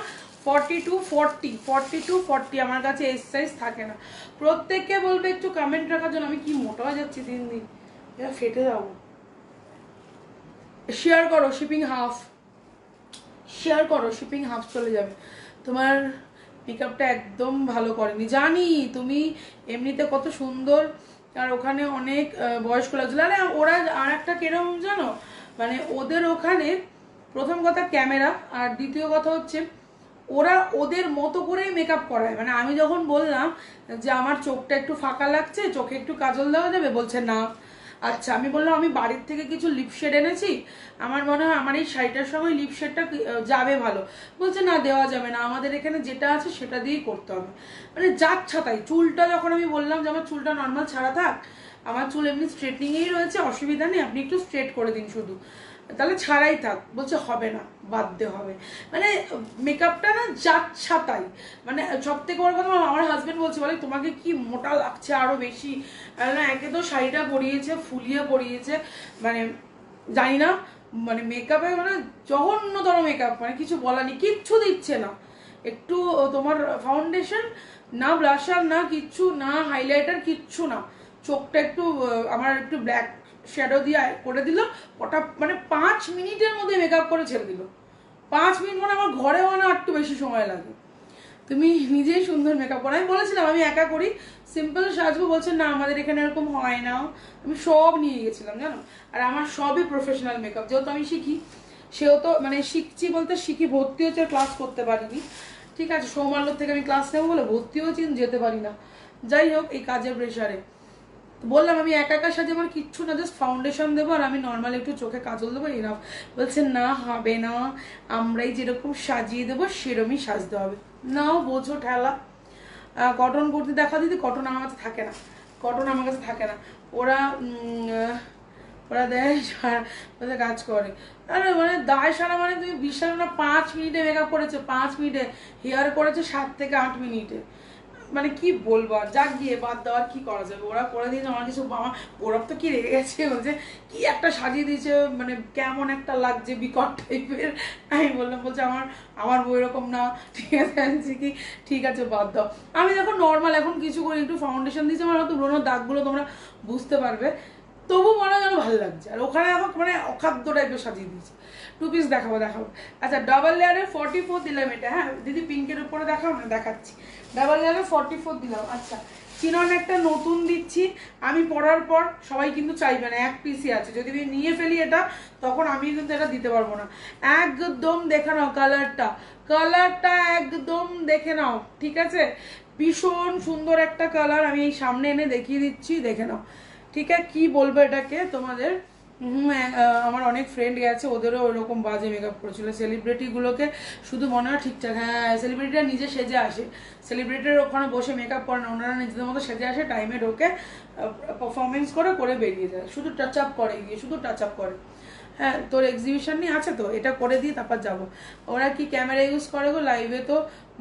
42, 40, 42, 40 আমার কাছে এস সাইজ থাকে না। প্রত্যেককে বলবে একটু কমেন্ট রাখার জন্য, আমি কি মোটা হয়ে যাচ্ছি দিন দিন, এটা ফেটে যাবো। শেয়ার করো, শিপিং হাফ, শেয়ার করো, শিপিং হাফ চলে যাবে। তোমার মেকআপটা একদম ভালো করেনি জানি, তুমি এমনিতে কত সুন্দর, আর ওখানে অনেক বয়স্ক লাগছিল। আরে ওরা আর একটা কেরম জানো, মানে ওদের ওখানে প্রথম কথা ক্যামেরা, আর দ্বিতীয় কথা হচ্ছে ওরা ওদের মতো করেই মেকআপ করায়। মানে আমি যখন বললাম যে আমার চোখটা একটু ফাঁকা লাগছে, চোখে একটু কাজল দেওয়া যাবে, বলছে না। আচ্ছা, আমি বললাম আমি বাড়ির থেকে কিছু লিপশেড এনেছি, আমার মনে হয় আমার এই শাড়িটার সঙ্গে লিপশেডটা যাবে ভালো, বলছে না দেওয়া যাবে না, আমাদের এখানে যেটা আছে সেটা দিয়েই করতে হবে। মানে যাচ্ছা তাই। চুলটা যখন আমি বললাম যে আমার চুলটা নর্মাল ছাড়া থাক, আমার চুল এমনি স্ট্রেটনিংয়েই রয়েছে, অসুবিধা নেই, আপনি একটু স্ট্রেট করে দিন শুধু, তাহলে ছাড়াই থাক, বলছে হবে না, বাধ্য হবে। মানে মেকআপটা না যাচ্ছা তাই। মানে সব থেকে বড় কথা, আমার হাজবেন্ড বলছে, বলে তোমাকে কি মোটা লাগছে আরো বেশি, না একে তো শাড়িটা পরিয়েছে, ফুলিয়ে পরিয়েছে, মানে জানি না, মানে মেকআপে মানে জঘন্যতর মেকআপ, মানে কিছু বলার নেই, কিচ্ছু দিচ্ছে না, একটু তোমার ফাউন্ডেশন না, ব্লাশার না, কিচ্ছু না, হাইলাইটার কিচ্ছু না, চোখটা একটু আমার একটু ব্ল্যাক শ্যাডো দিয়ে করে দিল, ওটা মানে 5 মিনিটের মধ্যে মেকআপ করে ছেড়ে দিল। 5 মিনিট মানে আমার ঘরেও না একটু বেশি সময় লাগে, তুমি নিজেই সুন্দর মেকআপ করো। আমি বলেছিলাম আমি একা করি, সিম্পল সাজবো, বলছে না আমাদের এখানে এরকম হয় না। আমি সব নিয়ে গেছিলাম জানো, আর আমার সবই প্রফেশনাল মেকআপ, যেহেতু আমি শিখি, সেও তো মানে শিখছি বলতে শিখি, ভর্তি হচ্ছে, ক্লাস করতে পারিনি, ঠিক আছে, সৌমাল্যর থেকে আমি ক্লাস নেবো বলে ভর্তি হয়েছি, যেতে পারি না, যাই হোক এই কাজের প্রেশারে। বললাম আমি একা একা সাজে আমার কিচ্ছু না, জাস্ট ফাউন্ডেশন দেবো আর আমি নর্মাল একটু চোখে কাজল দেবো, এনাফ। বলছে না হবে না, আমরাই যেরকম সাজিয়ে দেবো সেরকমই সাজতে হবে। নাও বোঝো ঠেলা। কটন কুর্তি দেখা দিদি, কটন আমার কাছে থাকে না, কটন আমার কাছে থাকে না, ওরা ওরা দেয় ওদের কাজ করে। আরে মানে দায় সারা, মানে তুমি বিশ্বাস না, 5 মিনিটে মেকআপ করেছে, 5 মিনিটে, হেয়ার করেছে 7 থেকে 8 মিনিটে, মানে কি বলবো, আর যাক গিয়ে বাদ দেওয়ার কি করা যাবে, ওরা করে দিয়েছে, আমার কিছু আমার ওরব তো কি রেগে গেছে, বলছে কি একটা সাজিয়ে দিয়েছে, মানে কেমন একটা লাগছে বিকট টাইপের। আমি বললাম, বলছে আমার আমার বই এরকম না, ঠিক আছে, আনছি কি, ঠিক আছে বাদ দাও। আমি দেখো নর্মাল এখন কিছু করি, একটু ফাউন্ডেশন দিয়েছি, আমার হয়তো ব্রণর দাগগুলো তোমরা বুঝতে পারবে, তবু মনে হয় ভালো লাগছে, আর ওখানে এখন মানে অখাদ্য টাইপের সাজিয়ে দিয়েছে। 2 পিস দেখাবো। আচ্ছা, ডাবল লেয়ারে 44 দিলাম এটা, হ্যাঁ দিদি পিঙ্কের উপরে দেখাও না, দেখাচ্ছি, ডাবল লেয়ারে 44 দিলাম। আচ্ছা, চিনন একটা নতুন দিচ্ছি, আমি পরার পর সবাই কিন্তু চাইবে না, 1 পিসই আছে, যদি আমি নিয়ে ফেলি এটা তখন আমি কিন্তু এটা দিতে পারবো না। একদম দেখে নাও কালারটা, কালারটা একদম দেখে নাও, ঠিক আছে, ভীষণ সুন্দর একটা কালার, আমি এই সামনে এনে দেখিয়ে দিচ্ছি, দেখে নাও, ঠিক আছে। কি বলবো এটাকে তোমাদের, আমার অনেক ফ্রেন্ড গেছে, ওদেরও ওইরকম বাজে মেকআপ করেছিল, সেলিব্রিটিগুলোকে শুধু মনে হয় ঠিকঠাক, হ্যাঁ সেলিব্রিটিরা নিজে সেজে আসে, সেলিব্রিটির ওখানে বসে মেকআপ করে না, ওনারা নিজেদের মতো সেজে আসে, টাইমে ঢোকে, পারফরমেন্স করে বেরিয়ে যায়, শুধু টাচ আপ করে গিয়ে, শুধু টাচ আপ করে। হ্যাঁ, তোর এক্সিবিশন নিয়ে আছে তো, এটা করে দিয়ে তারপর যাবো। ওরা কি ক্যামেরা ইউজ করে গো লাইভে, তো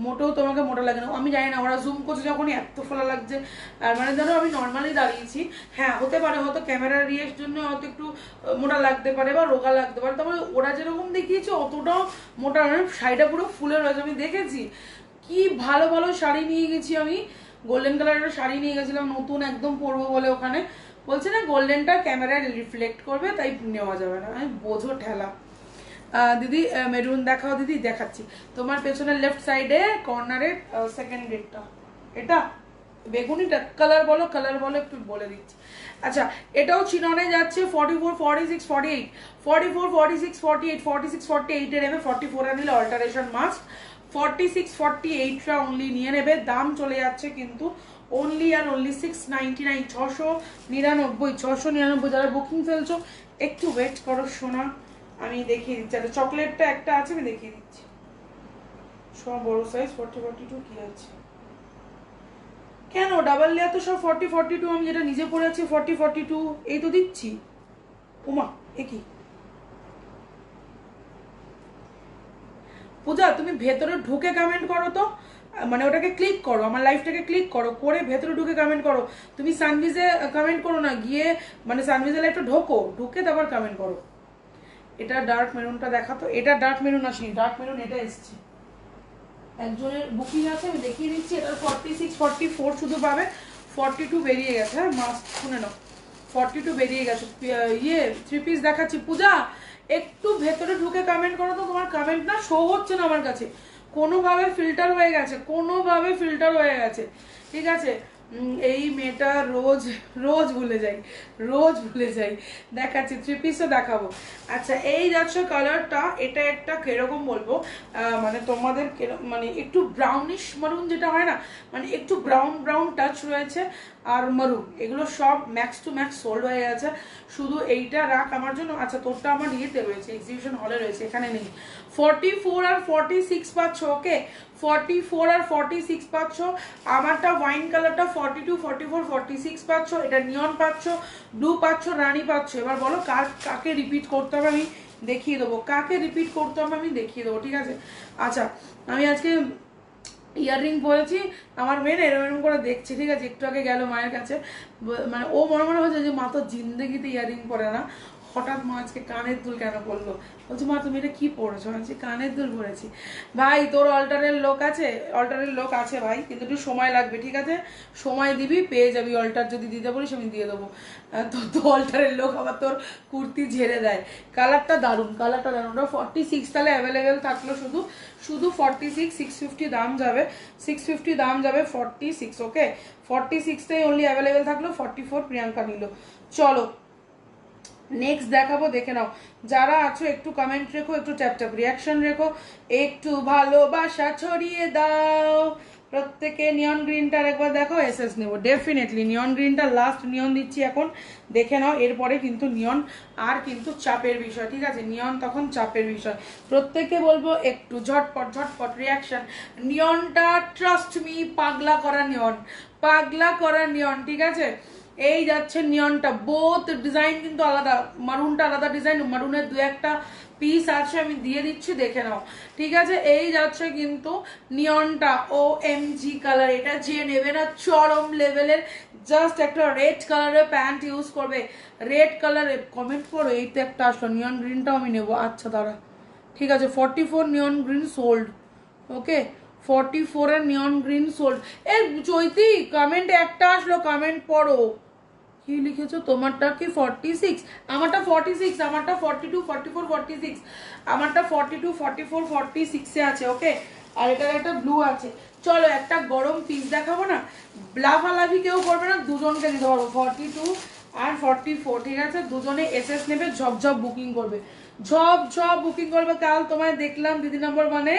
মোটেও তোমাকে মোটা লাগে না, আমি জানি না, ওরা জুম করছে যখনই এত ফোলা লাগছে, আর মানে ধরো আমি নর্মালি দাঁড়িয়েছি, হ্যাঁ হতে পারে হয়তো ক্যামেরার রিয়ের জন্য হয়তো একটু মোটা লাগতে পারে বা রোগা লাগতে পারে, তারপরে ওরা যেরকম দেখিয়েছে অতটাও মোটা নয়, শাড়িটা পুরো ফুলে রয়েছে, আমি দেখেছি। কি ভালো ভালো শাড়ি নিয়ে গেছি আমি, গোল্ডেন কালারের শাড়ি নিয়ে গেছিলাম নতুন একদম পরবো বলে, ওখানে বলছে না গোল্ডেনটা ক্যামেরায় রিফ্লেক্ট করবে তাই নেওয়া যাবে না, আমি বোঝো ঠেলা। দিদি মেরুন দেখাও দিদি, দেখাচ্ছি, তোমার পেছনের লেফট সাইডে কর্নারে সেকেন্ড ডেটটা, এটা বেগুনিটা কালার বলো একটু বলে দিচ্ছি। আচ্ছা, এটাও চিননে যাচ্ছে 44, 46, 48, 44, 46, 48, 46, 48 এ নেবে। 44 এ নিলে অল্টারেশন মাস্ক। 46, 48টা অনলি নিয়ে নেবে। দাম চলে যাচ্ছে কিন্তু অনলি আর অনলি 699, 699, 699। যারা বুকিং ফেলছো একটু ওয়েট করো সোনা, আমি দেখিয়ে দিচ্ছি। আচ্ছা, চকলেটটা একটা আছে, আমি দেখিয়ে দিচ্ছি। সব বড় সাইজ 40, 42 কি আছে? কেন ডাবল লেয়ার তো সব 40, 42। আমি যেটা নিজে পরে আছি 40, 42 এই তো দিচ্ছি। ওমা এ কি পূজা, তুমি ভেতরে ঢুকে কমেন্ট করো তো, মানে ওটাকে ক্লিক করো, আমার লাইফটাকে ক্লিক করো, করে ভেতরে ঢুকে কমেন্ট করো। তুমি সানভিজে কমেন্ট করো না, গিয়ে মানে সানভিজে লাইফটা ঢুকে তারপর কমেন্ট করো। এটা ডার্ক মেরুনটা দেখাতো, এটা ডার্ক মেরুন আসেনি, ডার্ক মেরুন এটা এসছে। একজনের বুকিং আছে, আমি দেখিয়ে দিচ্ছি। এটার 46, 44 শুধু পাবে, 42 বেরিয়ে গেছে। হ্যাঁ মাস্ক শুনে নাও, 42 বেরিয়ে গেছে। ইয়ে 3 পিস দেখাচ্ছি। পূজা একটু ভেতরে ঢুকে কমেন্ট করো তো, তোমার কমেন্ট না শো হচ্ছে না আমার কাছে, কোনোভাবে ফিল্টার হয়ে গেছে, ঠিক আছে। এই মেয়েটা রোজ রোজ ভুলে যাই। দেখাচ্ছি 3 পিসও দেখাবো। আচ্ছা, এই যাচ্ছে কালারটা, এটা একটা কিরকম বলবো, মানে তোমাদের মানে একটু ব্রাউনিশ মারুন যেটা হয় না, মানে একটু ব্রাউন টাচ রয়েছে। আর মারুন এগুলো সব ম্যাক্স টু ম্যাক্স সোল্ড হয়ে গেছে। শুধু এইটা রাখ আমার জন্য। আচ্ছা, তোরটা আমার ইয়েতে রয়েছে, এক্সিবিশন হলে রয়েছে, এখানে নেই। 44 আর 46 পাচ্ছ, ওকে। 44 আর 46 পাচ্ছ। আমারটা ওয়াইন কালারটা 42, 44, 46 পাচ্ছ। এটা নিয়ন পাচ্ছ, ব্লু পাচ্ছ, রানী পাচ্ছ। এবার বলো কাকে রিপিট করতে হবে, আমি দেখিয়ে দেবো। ঠিক আছে। আচ্ছা, আমি আজকে ইয়াররিং পরেছি, আমার মেয়ে এরকম করে দেখছে, ঠিক আছে। একটু আগে গেল মায়ের কাছে, মানে ও মনে হচ্ছে যে মা তো জিন্দগিতে ইয়াররিং পরে না, হঠাৎ মা আজকে কানের দুল কেন পরলো। বলছি মা তুমি এটা কি পরেছো? আমি কানের দুল পরেছি। ভাই তোর অল্টারের লোক আছে ভাই, কিন্তু একটু সময় লাগবে, ঠিক আছে। সময় দিবি, পেয়ে যাবি। অল্টার যদি দিতে বলিস আমি দিয়ে দেবো। তো অল্টারের লোক আবার তোর কুর্তি ঝেড়ে দেয়। কালারটা দারুণ। ওটা 46 তাহলে অ্যাভেলেবেল থাকলো, শুধু 46, 650 দাম যাবে, 46, ওকে। 46টাই অনলি অ্যাভেলেবেল থাকলো, 44 প্রিয়াঙ্কা নিল। চলো নেক্সট দেখাবো, দেখে নাও। যারা আছো একটু কমেন্ট রেখো, একটু ট্যাপ রিয়াকশন রেখো, একটু ভালোবাসা ছড়িয়ে দাও প্রত্যেকে। নিয়ন গ্রিনটার একবার দেখো, এসএস নেবো ডেফিনেটলি। নিয়ন গ্রিনটা লাস্ট নিয়ন দিচ্ছি এখন, দেখে নাও। এরপরে কিন্তু নিয়ন আর কিন্তু চাপের বিষয়, ঠিক আছে। নিয়ন তখন চাপের বিষয়। প্রত্যেককে বলবো একটু ঝটপট রিয়াকশন। নিয়নটা ট্রাস্ট মি, পাগলা করা নিয়ন, ঠিক আছে। এই যাচ্ছে নিয়নটা, বোথ ডিজাইন কিন্তু আলাদা। মারুনটা আলাদা ডিজাইন, মারুনের 2-1টা পিস আছে, আমি দিয়ে দিচ্ছি, দেখে নাও, ঠিক আছে। এই যাচ্ছে কিন্তু নিয়নটা, OMG কালার। এটা যে নেবে না চরম লেভেলের। জাস্ট একটা রেড কালারের প্যান্ট ইউজ করবে, রেড কালারে কমেন্ট করো। এই তো একটা আসলো, নিয়ন গ্রিনটাও আমি নেবো। আচ্ছা দাঁড়া, ঠিক আছে। 44 নিয়ন গ্রিন সোল্ড, ওকে। 44 এর নিয়ন গ্রিন সোল্ড। এ চৈতি কমেন্ট একটা আসলো, কমেন্ট পড়ো। কি লিখেছো? তোমারটা কি 46? আমারটা 46, আমারটা 42, 44, 46, আমারটা 42, 44, 46 এ আছে, ওকে। আর এটার একটা ব্লু আছে। চলো একটা গরম পিস দেখাবো না, লাফালাফি কেউ করবে না, দুজনকে দিতে পারবো। 42 আর 44, ঠিক আছে। দুজনে এসএস নেবে, ঝপঝপ বুকিং করবে, কাল তোমায় দেখলাম দিদি নম্বর মানে।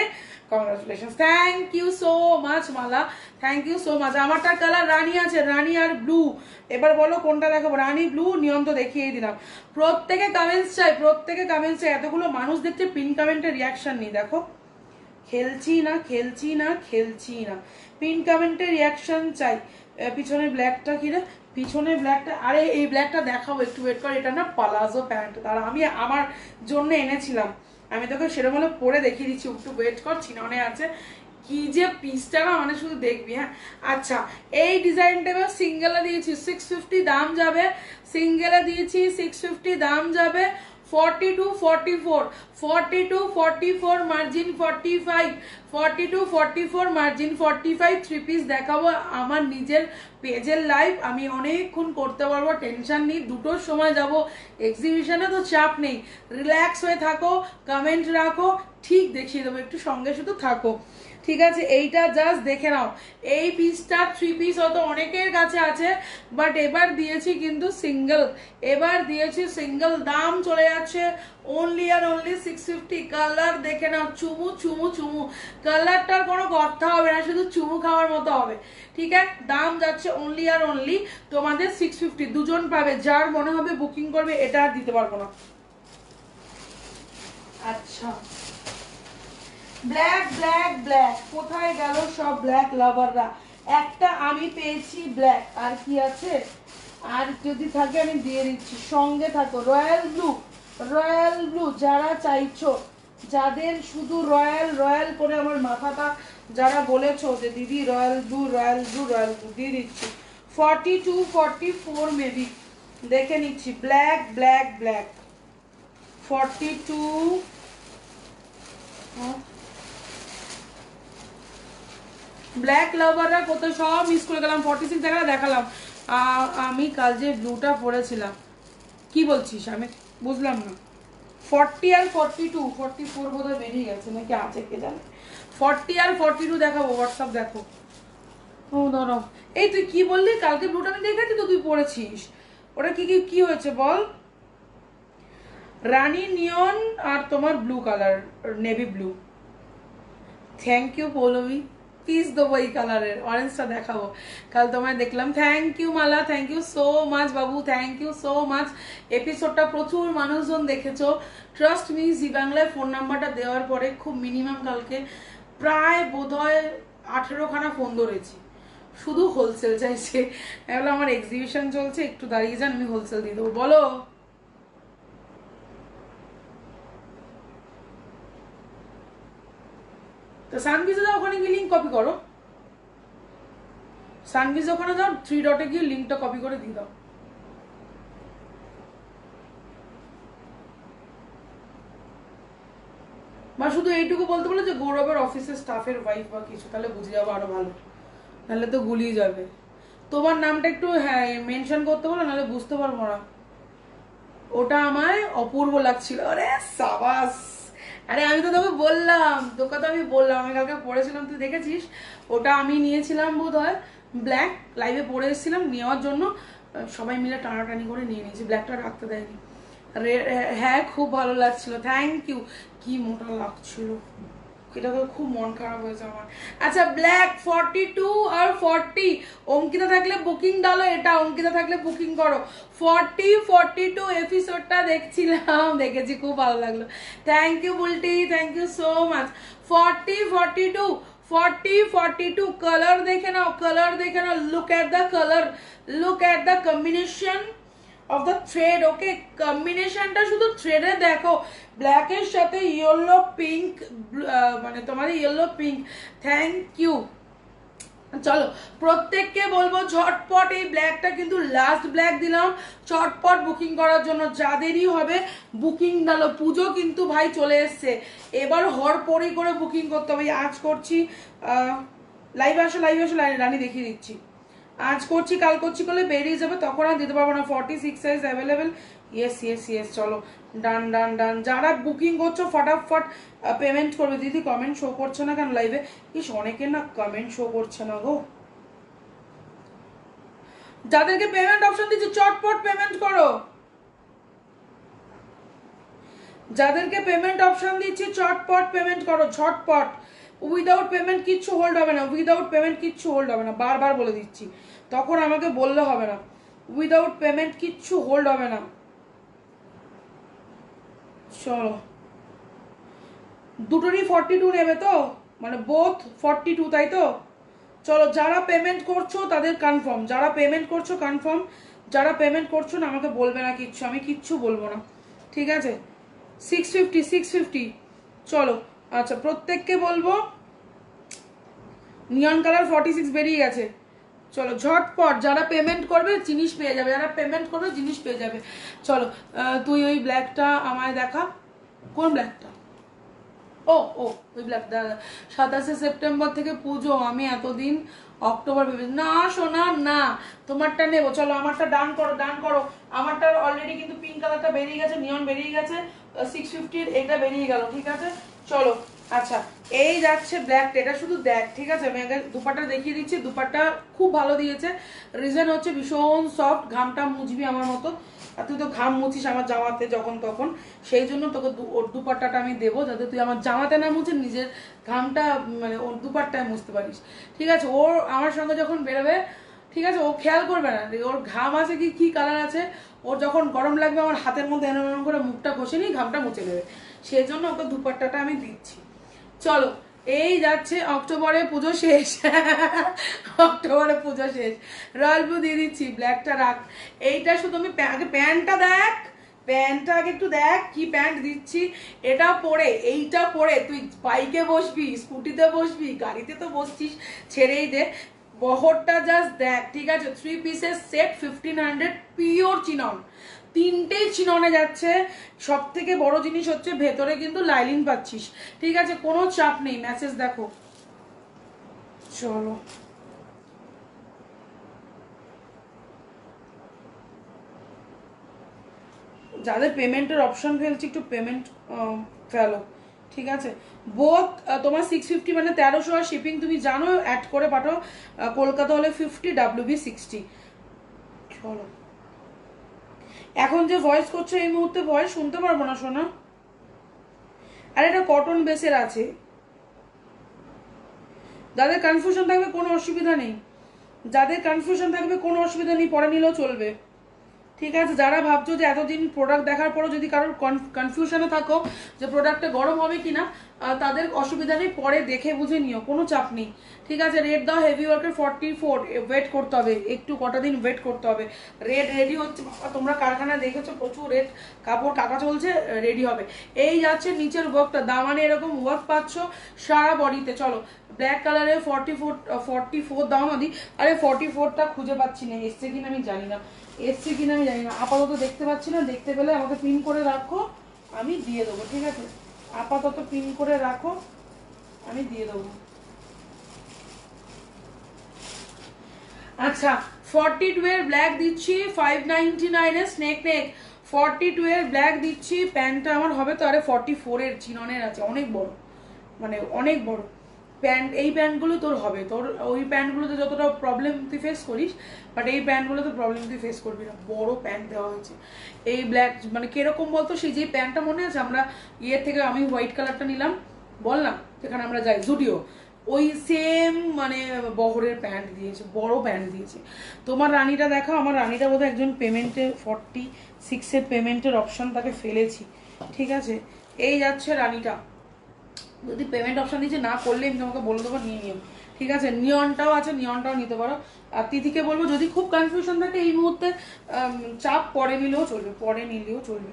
Congratulation, thank you so much Mala, thank you so much. আমারটার কালার রানী আছে, রানী আর ব্লু। এবার বলো কোনটা দেখাবো, রানী ব্লু নিয়ন তো দেখিয়ে দিলাম। প্রত্যেকে কমেন্টস চাই, এতগুলো মানুষ দেখছে, পিন কমেন্টের রিয়াকশন নেই, দেখো। খেলছি না, পিন কমেন্টের রিয়াকশন চাই। পিছনের ব্ল্যাকটা কি রে? পিছনের ব্ল্যাকটা, আরে এই ব্ল্যাকটা দেখাবো, একটু ওয়েট কর। এটা না পালাজো প্যান্ট, তারা আমি আমার জন্য এনেছিলাম, আমি তোকে সেরকম হলে পরে দেখিয়ে দিচ্ছি, একটু ওয়েট কর। চিননে আছে, কি যে পিসটা না, মানে শুধু দেখবি। হ্যাঁ আচ্ছা, এই ডিজাইনটা এবার সিঙ্গেলে দিয়েছি 650 দাম যাবে, সিঙ্গেলে দিয়েছি 650 দাম যাবে। 42, 44, 42, 44 মার্জিন 45, 42, 44 মার্জিন 45। 3 পিস দেখাবো আমার নিজের পেজের লাইভ, আমি অনেকক্ষণ করতে পারবো, টেনশন নেই। 2টোর সময় যাব এক্সিবিশনে, তো চাপ নেই। রিল্যাক্স হয়ে থাকো, কমেন্ট রাখো, ঠিক দেখিয়ে দেবো, একটু সঙ্গে শুধু থাকো। ঠিক আছে, এইটা জাস্ট দেখে নাও। এই পিসটা 3 পিস হয়তো অনেকের কাছে আছে, বাট এবার দিয়েছি কিন্তু সিঙ্গেল, এবার দিয়েছি সিঙ্গেল। দাম চলে যাচ্ছে অনলি আর অনলি 650। কালার দেখে নাও, চুমু চুমু চুমু, কালারটার কোনো কথা হবে না, শুধু চুমু খাওয়ার মতো হবে। ঠিক আছে, দাম যাচ্ছে অনলি আর অনলি তোমাদের 650। দুজন পাবে, যার মনে হবে বুকিং করবে, এটা আর দিতে পারবো না। আচ্ছা, ব্ল্যাক ব্ল্যাক ব্ল্যাক, কোথায় গেল সব ব্ল্যাক লাভাররা? একটা আমি পেয়েছি ব্ল্যাক, আর কি আছে? আর যদি থাকে আমি দিয়ে দিচ্ছি, সঙ্গে থাকো। রয়্যাল ব্লু, রয়্যাল ব্লু যারা চাইছো, যাদের শুধু রয়্যাল রয়্যাল করে আমার মাথাটা যারা বলেছো যে দিদি royal blue royal blue royal blue, দিয়ে দিচ্ছি। 42 44 মেবি, দেখে নিচ্ছি। Black black black 42। ব্ল্যাক লাভাররা কোথায় সব মিস করে গেলাম। 46 দেখালাম। আমি কাল যে ব্লুটা পরেছিলাম, কি বলছিস আমি বুঝলাম না। 40 আর 42, 44 বোধহয় বেরিয়ে গেছে নাকি আছে কে জানে। 40 আর 42 দেখাবো, হোয়াটসঅ্যাপ দেখো। ও ধরো, এই তুই কি বললি কালকে ব্লুটা আমি দেখেছি তো, তুই পরেছিস। ওটা কি কি কি হয়েছে বল? রানী নিয়ন আর তোমার blue colour, navy blue. Thank you Poulami, piece দেবো এই কালারের, অরেঞ্জটা দেখাবো। কাল তোমায় দেখলাম। Thank you Mala, thank you so much বাবু, থ্যাংক ইউ সো মাচ। এপিসোডটা প্রচুর মানুষজন দেখেছো, ট্রাস্ট মি। জি বাংলায় ফোন নাম্বারটা দেওয়ার পরে খুব মিনিমাম কালকে প্রায় বোধহয় 18খানা ফোন ধরেছি, শুধু হোলসেল চাইছে। এগুলো আমার এক্সিবিশন চলছে, একটু দাঁড়িয়ে যান, আমি হোলসেল দিয়ে দেবো। বলো। তো সানভিজে যাও, ওখানে গিয়ে লিঙ্ক কপি করো। সানভিজ ওখানে যাও, 3 ডটে গিয়ে লিঙ্কটা কপি করে দিয়ে দাও। বা শুধু এইটুকু বলতে বলে যে গৌরবের অফিসের স্টাফের ওয়াইফ বা কিছু, তাহলে বুঝে যাবো আরো ভালো, নাহলে তো গুলিয়ে যাবে। তোমার নামটা একটু হ্যাঁ মেনশন করতে বলো, নাহলে বুঝতে পারবো না। ওটা আমায় অপূর্ব লাগছিল। আরে সাবাস, আরে আমি তো তোকে বললাম, তোকে তো আমি বললাম, আমি কালকে পড়েছিলাম, তুই দেখেছিস। ওটা আমি নিয়েছিলাম বোধ হয় ব্ল্যাক, লাইভে পরে এসেছিলাম, নেওয়ার জন্য সবাই মিলে টানাটানি করে নিয়ে নিয়েছি, ব্ল্যাকটা রাখতে দেয়নি। হ্যাঁ খুব ভালো লাগছিল, থ্যাংক ইউ। কি মোটা লাগছিল, এটা তো খুব মন খারাপ হয়েছে আমার। আচ্ছা, ব্ল্যাক 42 আর 40। অঙ্কিতা থাকলে বুকিং ডালো, এটা অঙ্কিতা থাকলে বুকিং করো। 40 42 এপিসোডটা দেখছিলাম, দেখেছি, খুব ভালো লাগলো। Thank you Bulti, thank you so much. 40 42 40 42 colour দেখে নাও, কালার দেখে নাও। Look at the colour, look at the combination of the thread. Okay, কম্বিনেশনটা শুধু থ্রেডে দেখো, ব্ল্যাকের সাথে ইয়েলো পিঙ্ক, মানে তোমার ইয়েলো পিঙ্ক। Thank you. চলো প্রত্যেককে বলবো ঝটপট, এই ব্ল্যাকটা কিন্তু লাস্ট ব্ল্যাক দিলাম, চটপট বুকিং করার জন্য। যাদেরই হবে বুকিং ডালো, পুজো কিন্তু ভাই চলে এসছে, এবার হড়পড়ি করে বুকিং করতে হবে। আজ করছি, লাইভে আসো লাইভে আসো, রানী দেখিয়ে দিচ্ছি। আজ করছি কাল করছি করলে বেরিয়ে যাবে, তখন আর দিতে পারবো না। 46 size available. Yes yes yes, চলো ডান ডান ডান। যারা বুকিং করছো ফটাফট পেমেন্ট করবে। দিদি কমেন্ট শো করছে না কেন লাইভে? ইস, অনেকের না কমেন্ট শো করছে না গো। যাদেরকে পেমেন্ট অপশন দিচ্ছি চটপট পেমেন্ট করো, যাদেরকে পেমেন্ট অপশন দিচ্ছি চটপট পেমেন্ট করো, ঝটপট। উইদাউট পেমেন্ট কিচ্ছু হোল্ড হবে না, উইদাউট পেমেন্ট কিচ্ছু হোল্ড হবে না, বারবার বলে দিচ্ছি, তখন আমাকে বললে হবে না। উইদাউট পেমেন্ট কিচ্ছু হোল্ড হবে না। চলো, দুটোরই 42 নেবে তো, মানে বোথ 42, তাই তো? চলো, যারা পেমেন্ট করছো তাদের কনফার্ম, যারা পেমেন্ট করছো কনফার্ম, যারা পেমেন্ট করছো না আমাকে বলবে না কিচ্ছু, আমি কিচ্ছু বলবো না, ঠিক আছে? 650 650। চলো, আচ্ছা প্রত্যেককে বলবো। নিয়ন কালার 46 বেরিয়ে গেছে। চলো ঝটপট, যারা পেমেন্ট করবে জিনিস পেয়ে যাবে, যারা পেমেন্ট করবে জিনিস পেয়ে যাবে। চলো, তুই ওই ব্ল্যাকটা আমায় দেখা। কোন ব্ল্যাকটা? ও ও ওই ব্ল্যাকটা। 27শে সেপ্টেম্বর থেকে পুজো, আমি এতদিন অক্টোবর ভেবে না। শোনা না, তোমারটা নেবো। চলো আমারটা ডান করো, ডান করো। আমারটা অলরেডি কিন্তু পিঙ্ক কালারটা বেরিয়ে গেছে, নিয়ন বেরিয়ে গেছে, 650 এটা বেরিয়ে গেল, ঠিক আছে? চলো আচ্ছা, এই যাচ্ছে ব্ল্যাকটা, এটা শুধু দেখ, ঠিক আছে? আমি আগে দুপাট্টা দেখিয়ে দিচ্ছি। দুপাট্টা খুব ভালো দিয়েছে, রিজন হচ্ছে ভীষণ সফট, ঘামটা মুছবি আমার মতো। আর তুই তো ঘাম মুছিস আমার জামাতে যখন তখন, সেই জন্য তোকে ওর দুপাট্টাটা আমি দেবো, যাতে তুই আমার জামাতে না মুছে নিজের ঘামটা মানে ওর দুপাট্টায় মুছতে পারিস, ঠিক আছে? ওর আমার সঙ্গে যখন বেরোবে, ঠিক আছে, ও খেয়াল করবে না ওর ঘাম আছে কি কি কালার আছে। ওর যখন গরম লাগবে আমার হাতের মধ্যে এরম এরম করে মুখটা ঘষে নিয়ে ঘামটা মুছে নেবে, সেই জন্য ওকে দুপাট্টাটা আমি দিচ্ছি। চলো, এই যাচ্ছে অক্টোবরে পুজো শেষ। অক্টোবরে পুজো শেষ, রয়্যাল ব্লু দিয়ে দিচ্ছি, ব্ল্যাকটা রাখ। এইটা শুধু আমি আগে প্যান্টটা দেখ, প্যান্টটা আগে একটু দেখ কি প্যান্ট দিচ্ছি। এটা পরে, এইটা পরে তুই বাইকে বসবি, স্কুটিতে বসবি, গাড়িতে তো বসছিস, ছেড়েই দে। বহরটা জাস্ট দেখ, ঠিক আছে? 3 পিসের সেট, 1500, পিওর চিনন, তিনটেই চিননে যাচ্ছে। সব থেকে বড় জিনিস হচ্ছে ভেতরে কিন্তু লাইলিন পাচ্ছিস, ঠিক আছে? কোনো চাপ নেই। মেসেজ দেখো, চলো। যাদের পেমেন্টের অপশন ফেলছি একটু পেমেন্ট ফেলো, ঠিক আছে? বোথ তোমার 650 মানে 1300, আর শিপিং তুমি জানো, অ্যাড করে পাঠাও। কলকাতা হলে 50, WB 60। চলো, এখন যে ভয়েস করছো এই মুহূর্তে ভয়েস শুনতে পারবো না শোনা। আর এটা কটন বেসের আছে, যাদের কনফিউশন থাকবে কোনো অসুবিধা নেই, যাদের কনফিউশন থাকবে কোনো অসুবিধা নেই, পরে নিলেও চলবে, ঠিক আছে? যারা ভাবছো যে এতদিন প্রোডাক্ট দেখার পরও যদি কারোর কনফিউশনে থাকো যে প্রোডাক্টটা গরম হবে কিনা, তাদের অসুবিধা নেই, পরে দেখে বুঝে নিও, কোনো চাপ নেই, ঠিক আছে? রেট দাও হেভি ওয়ার্কের 44, ওয়েট করতে হবে একটু, কটা দিন ওয়েট করতে হবে। রেট রেডি হচ্ছে, তোমরা কারখানায় দেখেছো প্রচুর রেট, কাপড় কাটা চলছে, রেডি হবে। এই যাচ্ছে নিচের ওয়ার্কটা, দামানে এরকম ওয়ার্ক পাচ্ছ সারা বডিতে। চলো, ব্ল্যাক কালারে 44 দাম আদি। আরে 44টা খুঁজে পাচ্ছি না, এসছে কিনা আমি জানি না, এসছে কিনা আমি জানি না, আপাতত দেখতে পাচ্ছি না। দেখতে পেলে আমাকে পিন করে রাখো, আমি দিয়ে দেবো, ঠিক আছে? আপাতত পিন করে রাখো, আমি দিয়ে দেবো। আচ্ছা, 42 এর ব্ল্যাক দিচ্ছি 599 এর স্নেক নেক। 42 এর ব্ল্যাক দিচ্ছি, প্যান্টটা আমার হবে তো, আরে 44 এর চিননের আছে, অনেক বড়, মানে অনেক বড় প্যান্ট। এই প্যান্টগুলো তোর হবে, তোর ওই প্যান্টগুলোতে যতটা প্রবলেম তুই ফেস করিস, বাট এই প্যান্টগুলোতে প্রবলেম তুই ফেস করবি না। বড় প্যান্ট দেওয়া হয়েছে এই ব্ল্যাক, মানে কিরকম বলতো, সেই যে প্যান্টটা মনে আছে আমরা ইয়ের থেকে আমি হোয়াইট কালারটা নিলাম, বল না, যেখানে আমরা যাই জুডিও, ওই সেম মানে বহরের প্যান্ট দিয়েছে, বড় প্যান্ট দিয়েছে। তোমার রানীটা দেখো, আমার রানীটা বোধহয় একজন পেমেন্টে 46-এর পেমেন্টের অপশন তাকে ফেলেছি, ঠিক আছে? এই যাচ্ছে রানীটা, যদি পেমেন্ট অপশন দিচ্ছে না করলে আমি তোমাকে বলে দেবো নিয়ে নিও, ঠিক আছে? নিয়নটাও আছে, নিয়নটাও নিতে পারো। আর তিথিকে বলবো যদি খুব কনফিউশন থাকে এই মুহূর্তে, চাপ পরে নিলেও চলবে, পরে নিলেও চলবে।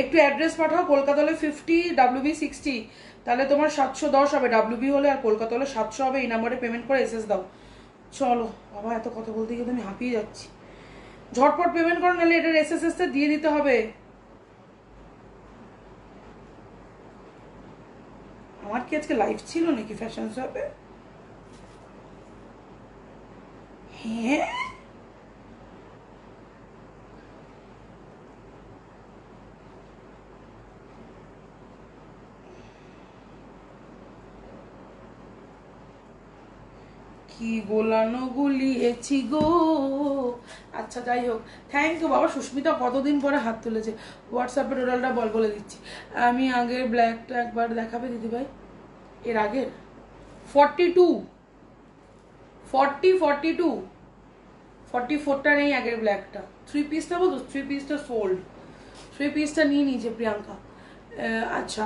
একটু অ্যাড্রেস পাঠাও, কলকাতা হলে 50, WB 60, তাহলে তোমার 710 হবে, WB হলে, আর কলকাতা হলে 700 হবে। এই নাম্বারে পেমেন্ট করে এসএস দাও। চলো বাবা, এত কথা বলতে গিয়ে তো আমি হাঁপিয়ে যাচ্ছি। ঝটপট পেমেন্ট করো, নাহলে এটার এসএস দিয়ে দিতে হবে। আমার কি আজকে লাইভ ছিল নাকি ফ্যাশন শপে? হ্যাঁ, কি গোলানো গুলিয়েছি গো। আচ্ছা, যাই হোক, থ্যাংক ইউ বাবা। সুস্মিতা কতদিন পরে হাত তুলেছে। হোয়াটসঅ্যাপে টোটালটা বলে দিচ্ছি। আমি আগের ব্ল্যাকটা একবার দেখাবে দিদিভাই, এর আগের 42, 42, 44টা নেই আগের ব্ল্যাকটা। 3 পিসটা বলতো, 3 পিসটা সোল্ড, 3 পিসটা নিয়ে নিয়েছে প্রিয়াঙ্কা। আচ্ছা,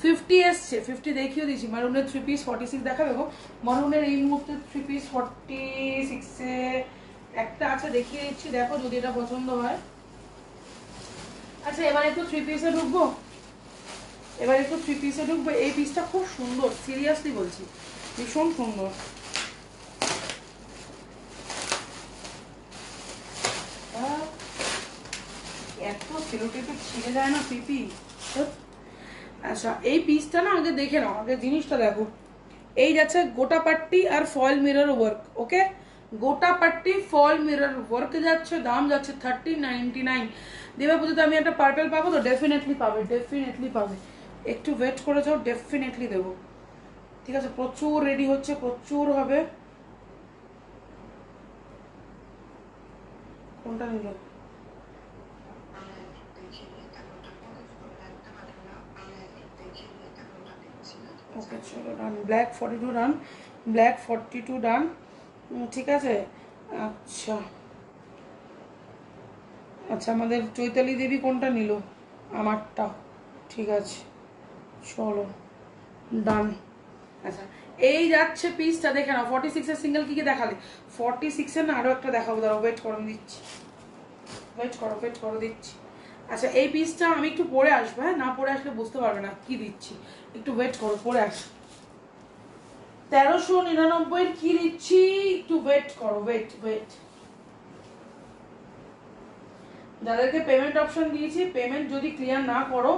50 এসছে, 50 দেখিয়ে দিয়েছি। মারুনের 3 পিস 46 দেখাবে গো। মারুনের এই মুহূর্তে 3 পিস 46-এ একটা আছে, দেখিয়ে দিচ্ছি, দেখো যদি এটা পছন্দ হয়। আচ্ছা, এবার একটু 3 পিসে ঢুকবো, এবার একটু 3 পিসে ঢুকবো। এই পিসটা খুব সুন্দর, সিরিয়াসলি বলছি, ভীষণ সুন্দর। এত সেলোটেপে ছিঁড়ে যায় না পিপি। আচ্ছা, এই পিসটা না আগে দেখে নাও, আগে জিনিসটা দেখো। এই যাচ্ছে গোটা পাট্টি আর ফয়েল মিরর ওয়ার্ক, ওকে? গোটা পাট্টি ফয়েল মিরর ওয়ার্ক যাচ্ছে, দাম যাচ্ছে 1399। দেবা পুজোতে আমি একটা পার্পেল পাবো তো? ডেফিনেটলি পাবে, ডেফিনেটলি পাবে, একটু ওয়েট করে যাও, ডেফিনেটলি দেবো। ঠিক আছে, প্রচুর রেডি হচ্ছে, প্রচুর হবে। কোনটা নিল? ওকে চলো ডান, ব্ল্যাক 42 ডান, ব্ল্যাক 42 ডান। ঠিক আছে। আচ্ছা আচ্ছা, আমাদের চৈতালি দেবী কোনটা নিল? আমারটা। ঠিক আছে চলো ডান। আচ্ছা, এই যাচ্ছে পিসটা, দেখে নাও। 46-এর সিঙ্গেল কি কি দেখালে? 46-এর না আরও একটা দেখাবো, দাঁড়াও ওয়েট করো, দিচ্ছি। ওয়েট করো দিচ্ছি। আচ্ছা, এই পিসটা আমি একটু পরে আসবো, হ্যাঁ, না পরে আসলে বুঝতে পারবে না কি দিচ্ছি। একটু ওয়েট করো, পরে আস। 1399 কি দিচ্ছি, একটু ওয়েট করো, ওয়েট। যাদেরকে পেমেন্ট অপশন দিয়েছি, পেমেন্ট যদি ক্লিয়ার না করো,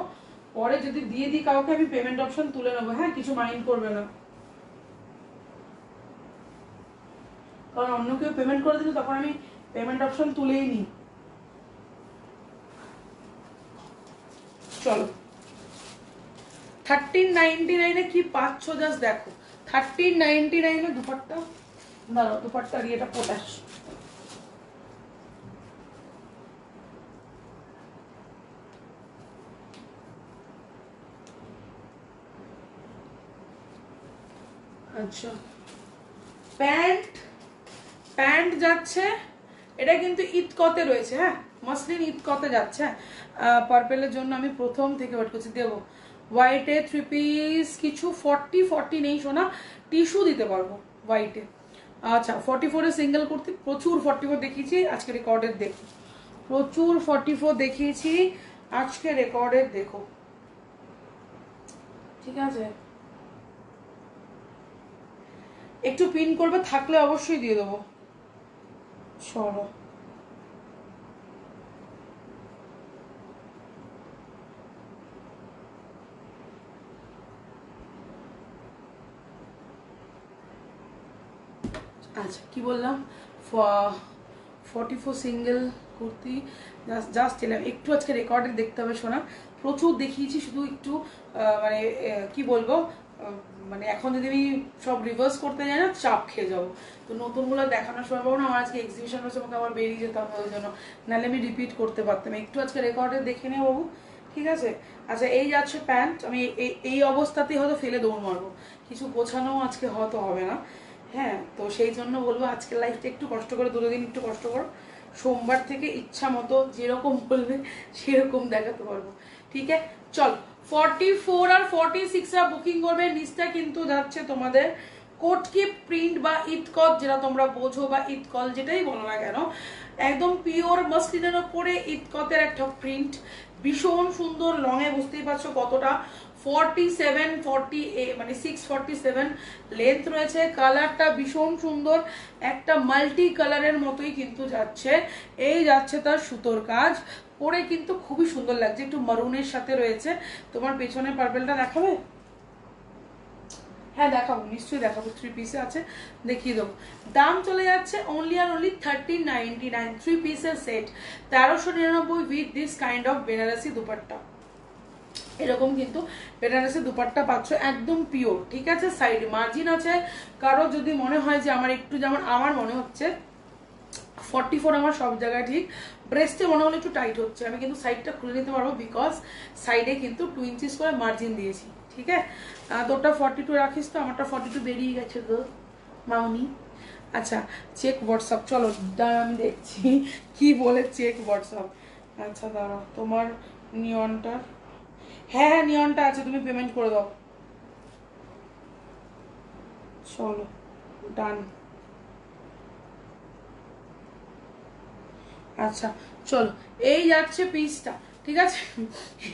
পরে যদি দিয়ে দিই কাউকে, আমি পেমেন্ট অপশন তুলে নেবো, হ্যাঁ, কিছু মাইন্ড করবে না। কারণ অন্য কেউ পেমেন্ট করে দিলে তখন আমি পেমেন্ট অপশন তুলেই নিই। চলো, 1399-এ কি পাচ্ছ জাস্ট দেখো। 1399-এ দুপাট্টা, দাঁড়াও দুপাট্টা দিয়ে এটা পটাশ। আচ্ছা, প্যান্ট যাচ্ছে, এটা কিন্তু ইতকতে রয়েছে, হ্যাঁ, মসলিন ইতকতে যাচ্ছে। পার্পেলের জন্য আমি প্রথম থেকে ওয়েট করছি, দেবো। হোয়াইটে 3 পিস কিছু 40 নেই শোনা, টিস্যু দিতে পারবো হোয়াইটে। আচ্ছা, 44-এ সিঙ্গেল কুর্তি, প্রচুর 44 দেখিয়েছি আজকে, রেকর্ডের দেখো। প্রচুর 44 দেখিয়েছি আজকে, রেকর্ডের দেখো। ঠিক আছে, একটু পিন করবে, থাকলে অবশ্যই দিয়ে দেবো। চলো, আচ্ছা কি বললাম, 44 সিঙ্গেল কুর্তি জাস্ট এলাম। একটু আজকে রেকর্ডে দেখতে হবে শোনা, প্রচুর দেখিয়েছি, শুধু একটু মানে কি বলবো, মানে এখন যদি আমি সব রিভার্স করতে যাই না, চাপ খেয়ে যাবো। তো নতুনগুলো দেখানোর সময় পাবো না, আমার আজকে এক্সিবিশন হচ্ছে, আমাকে আবার বেরিয়ে যেতে হবে, ওই জন্য নাহলে আমি রিপিট করতে পারতাম। একটু আজকে রেকর্ডে দেখে নেবো বাবু, ঠিক আছে। আচ্ছা, এই যাচ্ছে প্যান্ট, আমি এই অবস্থাতেই হয়তো ফেলে দৌড় মারবো, কিছু গোছানো আজকে হয়তো হবে না, হ্যাঁ। তো সেই জন্য বলবো আজকের লাইফটা একটু কষ্ট করে, দুটো দিন একটু কষ্ট করো, সোমবার থেকে ইচ্ছা মতো যেরকম বলবে সেরকম দেখাতে পারবো, ঠিক আছে। চল, 44 আর 46-রা বুকিং করবে। নিচটা কিন্তু যাচ্ছে তোমাদের কোটকি প্রিন্ট বা ইটকল, যেটা তোমরা বোঝো, বা ইটকল যেটাই বলো না কেন, একদম পিওর মসলিনের ওপরে ইটকতের একটা প্রিন্ট, ভীষণ সুন্দর। লংয়ে বুঝতেই পারছো কতটা, 647 লেন্থ রয়েছে। কালারটা ভীষণ সুন্দর, একটা মাল্টি কালারের মতোই কিন্তু যাচ্ছে। এই যাচ্ছে তার সুতোর কাজ, পরে কিন্তু খুবই সুন্দর লাগছে, একটু মারুনের সাথে রয়েছে। তোমার পেছনে পার্পেলটা দেখাবে? হ্যাঁ দেখাবো, নিশ্চয়ই দেখাবো, 3 পিসে আছে, দেখিয়ে দেবো। দাম চলে যাচ্ছে অনলি আর অনলি 1399, 3 পিসের সেট, 1399 with this kind of Banarasi dupatta. এরকম কিন্তু বেনারসি দুপাট্টা পাচ্ছ, একদম পিওর, ঠিক আছে। সাইড মার্জিন আছে, কারো যদি মনে হয় যে আমার একটু, যেমন আমার মনে হচ্ছে 44 আমার সব জায়গায় ঠিক, ব্রেস্টে মনে হলে একটু টাইট হচ্ছে, আমি কিন্তু সাইডটা খুলে নিতে পারবো, বিকজ সাইডে কিন্তু 2 ইঞ্চিস করে মার্জিন দিয়েছি, ঠিক আছে। তোরটা 42 রাখিস তো, আমারটা 42 বেরিয়ে গেছে গো মাউনি। আচ্ছা, চেক হোয়াটসঅ্যাপ, চলো আমি দেখছি কি বলে চেক হোয়াটসঅ্যাপ। আচ্ছা দাঁড়াও, তোমার নিয়নটা, হ্যাঁ নিয়নটা আছে, তুমি পেমেন্ট করে দাও। চলো ডান। আচ্ছা চলো, এই যাচ্ছে পিসটা, ঠিক আছে,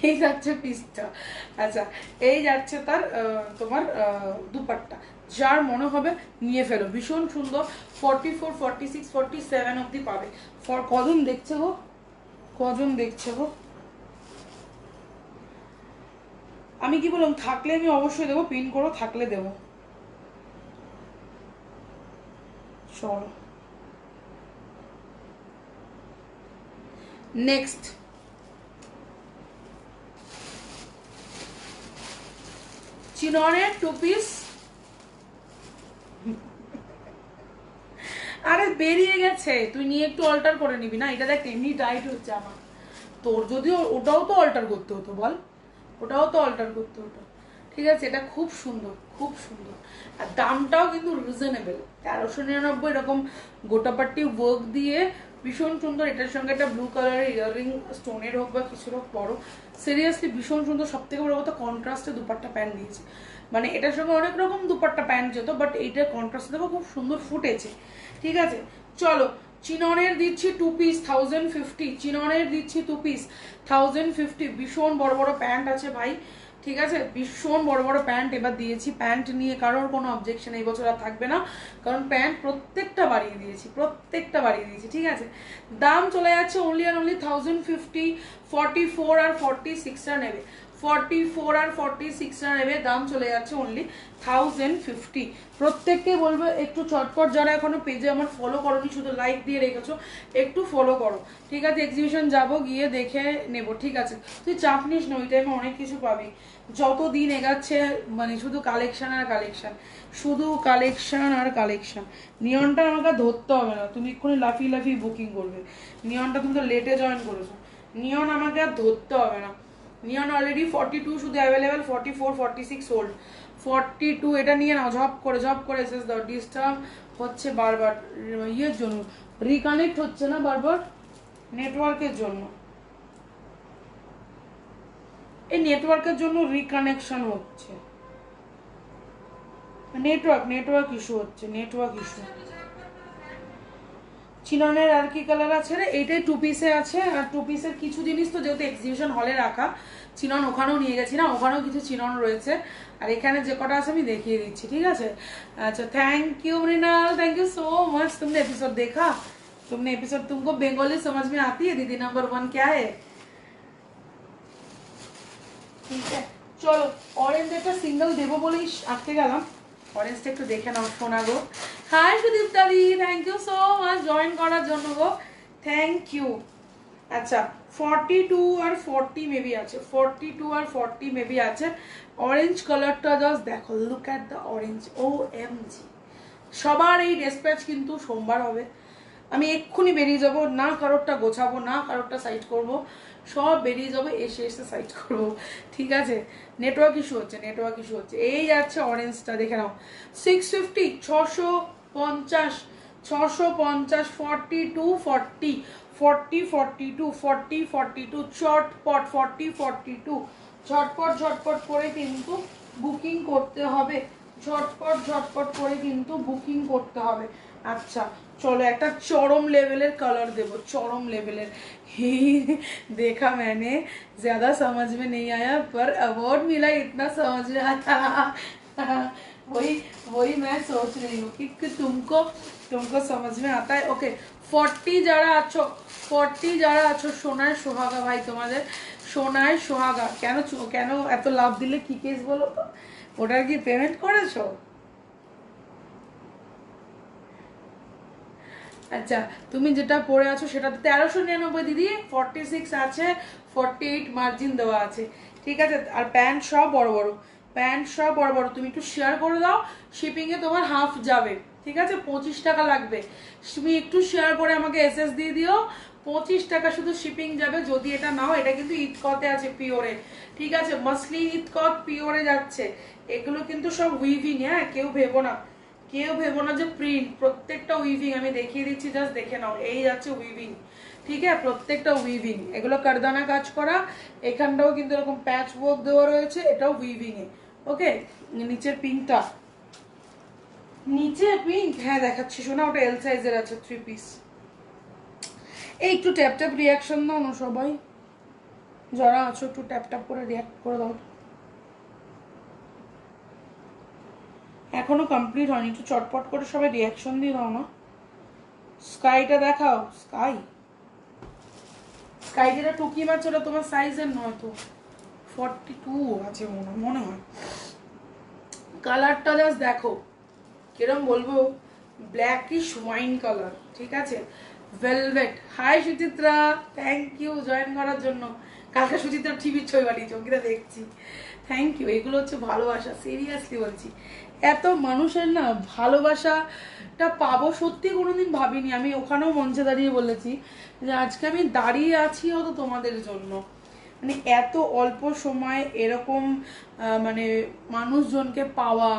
এই যাচ্ছে পিসটা। আচ্ছা, এই যাচ্ছে তার তোমার দুপাট্টা, যার মনে হবে নিয়ে ফেলো, ভীষণ সুন্দর। 44, 46, 47 অব্দি পাবে। কজন দেখছে গো, কজন দেখছে গো? আমি কি বললাম, থাকলে আমি অবশ্যই দেবো, পিন করো, থাকলে দেবো। চলো নেক্সট, চিননের 2 পিস। আরে বেরিয়ে গেছে, তুই নিয়ে একটু অল্টার করে নিবি না, এটা দেখ এমনি টাইট হচ্ছে আমার, তোর যদিও ওটাও তো অল্টার করতে হতো বল, ওটাও তো অল্টার করতে হতো। ঠিক আছে, এটা খুব সুন্দর, খুব সুন্দর, আর দামটাও কিন্তু রিজনেবল, 1399 এরকম গোটাপাট্টি ওয়ার্ক দিয়ে ভীষণ সুন্দর। এটার সঙ্গে একটা ব্লু কালারের ইয়াররিং স্টোনের হোক বা কিছুর হোক পরো, সিরিয়াসলি ভীষণ সুন্দর। সব থেকে বড় কথা কন্ট্রাস্টে দুপাট্টা প্যান্ট দিয়েছে, মানে এটার সঙ্গে অনেক রকম দুপাট্টা প্যান্ট যেত, বাট এইটার কন্ট্রাস্ট দেখো খুব সুন্দর ফুটেছে। ঠিক আছে, চলো চিননের দিচ্ছি 2 পিস 1050, চিননের দিচ্ছি 2 পিস 1050। ভীষণ বড় বড় প্যান্ট আছে ভাই, ঠিক আছে, ভীষণ বড় বড় প্যান্ট এবার দিয়েছি। প্যান্ট নিয়ে কারোর কোনো অবজেকশন এই বছর আর থাকবে না, কারণ প্যান্ট প্রত্যেকটা বাড়িয়ে দিয়েছি, প্রত্যেকটা বাড়িয়ে দিয়েছি। ঠিক আছে, দাম চলে যাচ্ছে অনলি আর অনলি 1050। 44 আর 46টা নেবে, 44 আর 46টা নেবে, দাম চলে যাচ্ছে অনলি 1050। প্রত্যেককে বলবো একটু চটপট, যারা এখনো পেজে আমার ফলো করোনি, শুধু লাইক দিয়ে রেখেছো, একটু ফলো করো। ঠিক আছে, এক্সিবিশন যাব, গিয়ে দেখে নেব। ঠিক আছে, তুই চাপ নিস না, ওই টাইমে অনেক কিছু পাবি। যত দিন এগাচ্ছে মানে শুধু কালেকশন আর কালেকশন, শুধু কালেকশন আর কালেকশন। নিয়নটা আমাকে ধরতে হবে না, তুমি এক্ষুনি লাফি লাফি বুকিং করবে। নিয়নটা তুমি তো লেটে জয়েন করেছো, নিয়ন আমাকে আর ধরতে হবে না। নিয়ন অলরেডি 42 শুধু অ্যাভেলেবেল, 44 46 সোল্ড। 42 এটা নিয়ে নাও, ঝপ করে এসএস দাও। ডিস্টার্ব হচ্ছে বারবার, ইয়ের জন্য রিকানেক্ট হচ্ছে না বারবার, নেটওয়ার্কের জন্য, এই নেটওয়ার্কের জন্য রিকানেকশন হচ্ছে, নেটওয়ার্ক ইস্যু হচ্ছে, নেটওয়ার্ক ইস্যু। চিননের আর কি কালার আছে রে, এইটাই 2 পিসে আছে। আর 2 পিসের কিছু জিনিস তো যেহেতু এক্সিবিশন হলে রাখা, চিনন ওখানেও নিয়ে গেছি না, ওখানেও কিছু চিনন রয়েছে, আর এখানে যে কটা আছে আমি দেখিয়ে দিচ্ছি। ঠিক আছে, अच्छा thank you Mrinal, thank you so much. तुमने एपिसोड देखा, तुमने एपिसोड, तुमको बंगाली समझ में आती है? दीदी नंबर 1 क्या है? ঠিক আছে, চলো অরেঞ্জ একটা সিঙ্গেল দেবো বলেই আসতে গেলাম, অরেঞ্জটা একটু দেখে নাও শোনা গো। হাই সুদীপ দাদি, thank you so much join করার জন্য গো, থ্যাংক ইউ। আচ্ছা 42 আর 40 মেবি আছে, 42 আর 40 মেবি আছে। অরেঞ্জ কালারটা জাস্ট দেখো, look at the orange, O M G. সবার এই ডেসপ্যাচ কিন্তু সোমবার হবে, আমি এক্ষুনি বেরিয়ে যাব, না কারোরটা গোছাবো না কারোরটা সাইড করব, সব বেরিয়ে যাবে, এসে এসে সাইড করবো। ঠিক আছে, নেটওয়ার্ক ইস্যু হচ্ছে, নেটওয়ার্ক ইস্যু হচ্ছে। এই যাচ্ছে অরেঞ্জটা, দেখে নাও 650, 650, 650, 42 40, 40 42, 40 42, চটপট 40 42, ঝটপট করে কিন্তু বুকিং করতে হবে, ঝটপট করে কিন্তু বুকিং করতে হবে। আচ্ছা चलो একটা চরম লেভেলের কালার দেব, চরম লেভেলের। देखा मैंने, ज्यादा समझ में नहीं आया पर अवार्ड मिला इतना समझ में आया। वही वही मैं सोच रही हूँ कि तुमको समझ में आता है। ओके 40 যারা আছো, 40 যারা আছো, সোনার সোহাগা ভাই তোমাদের, সোনার সোহাগা। কেন কেন এত লাভ দিলে, কি কেস বলো তো, ওটার কি পেমেন্ট করেছো? আচ্ছা তুমি যেটা পরে আছো সেটা 1399 দিদি, 46 আছে, 48 মার্জিন দেওয়া আছে। ঠিক আছে, আর প্যান্ট সব বড় বড়, প্যান্ট সব বড় বড়। তুমি একটু শেয়ার করে দাও, শিপিংয়ে তোমার হাফ যাবে। ঠিক আছে, 25 টাকা লাগবে, তুমি একটু শেয়ার করে আমাকে এসএস দিয়ে দিও, 25 টাকা শুধু শিপিং যাবে। যদি এটা নাও, এটা কিন্তু ইতকতে আছে পিওরে, ঠিক আছে, মাসলি ইতকত পিওরে যাচ্ছে। এগুলো কিন্তু সব উইভিং, হ্যাঁ, কেউ ভেবো না, কেউ ভেবো না যে প্রিন্ট, প্রত্যেকটা উইভিং। আমি দেখিয়ে দিচ্ছি, জাস্ট দেখে নাও, এই যাচ্ছে উইভিং। ঠিক আছে, প্রত্যেকটা উইভিং, এগুলো কারদানা কাজ করা। এখানটাও কিন্তু এরকম প্যাচ ওয়ার্ক দেওয়া রয়েছে, এটাও উইভিং এ। ওকে, নিচের পিঙ্কটা, নিচে পিঙ্ক, হ্যাঁ দেখাচ্ছি শোনা, ওটা এল সাইজের আছে, 3 পিস। এই একটু ট্যাপ ট্যাপ রিয়াকশন দাও না সবাই, যারা আছো একটু ট্যাপ ট্যাপ করে রিয়াক্ট করে দাও। এখনো কমপ্লিট হয়নি, একটু চটপট করে সবাই রিয়াকশন দিয়ে দাও না। স্কাইটা দেখাও, স্কাই যেটা টুকি মাছ, ওটা তোমার সাইজের নয় তো, 42 আছে মনে হয়। কালারটা জাস্ট দেখো কিরম বলবো, ব্ল্যাকিশ ওয়াইন কালার। ঠিক আছে, velvet. Hi Suchitra, thank you join করার জন্য। কালকে সুচিত্রা টিভির ছবি বানিয়েছে, ওকিটা দেখছি। Thank you. এগুলো হচ্ছে ভালোবাসা, সিরিয়াসলি বলছি। এত মানুষের না ভালোবাসাটা পাবো সত্যি কোনোদিন ভাবিনি। আমি ওখানেও মঞ্চে দাঁড়িয়ে বলেছি যে আজকে আমি দাঁড়িয়ে আছি হয়তো তোমাদের জন্য। মানে এত অল্প সময় এরকম মানে মানুষজনকে পাওয়া,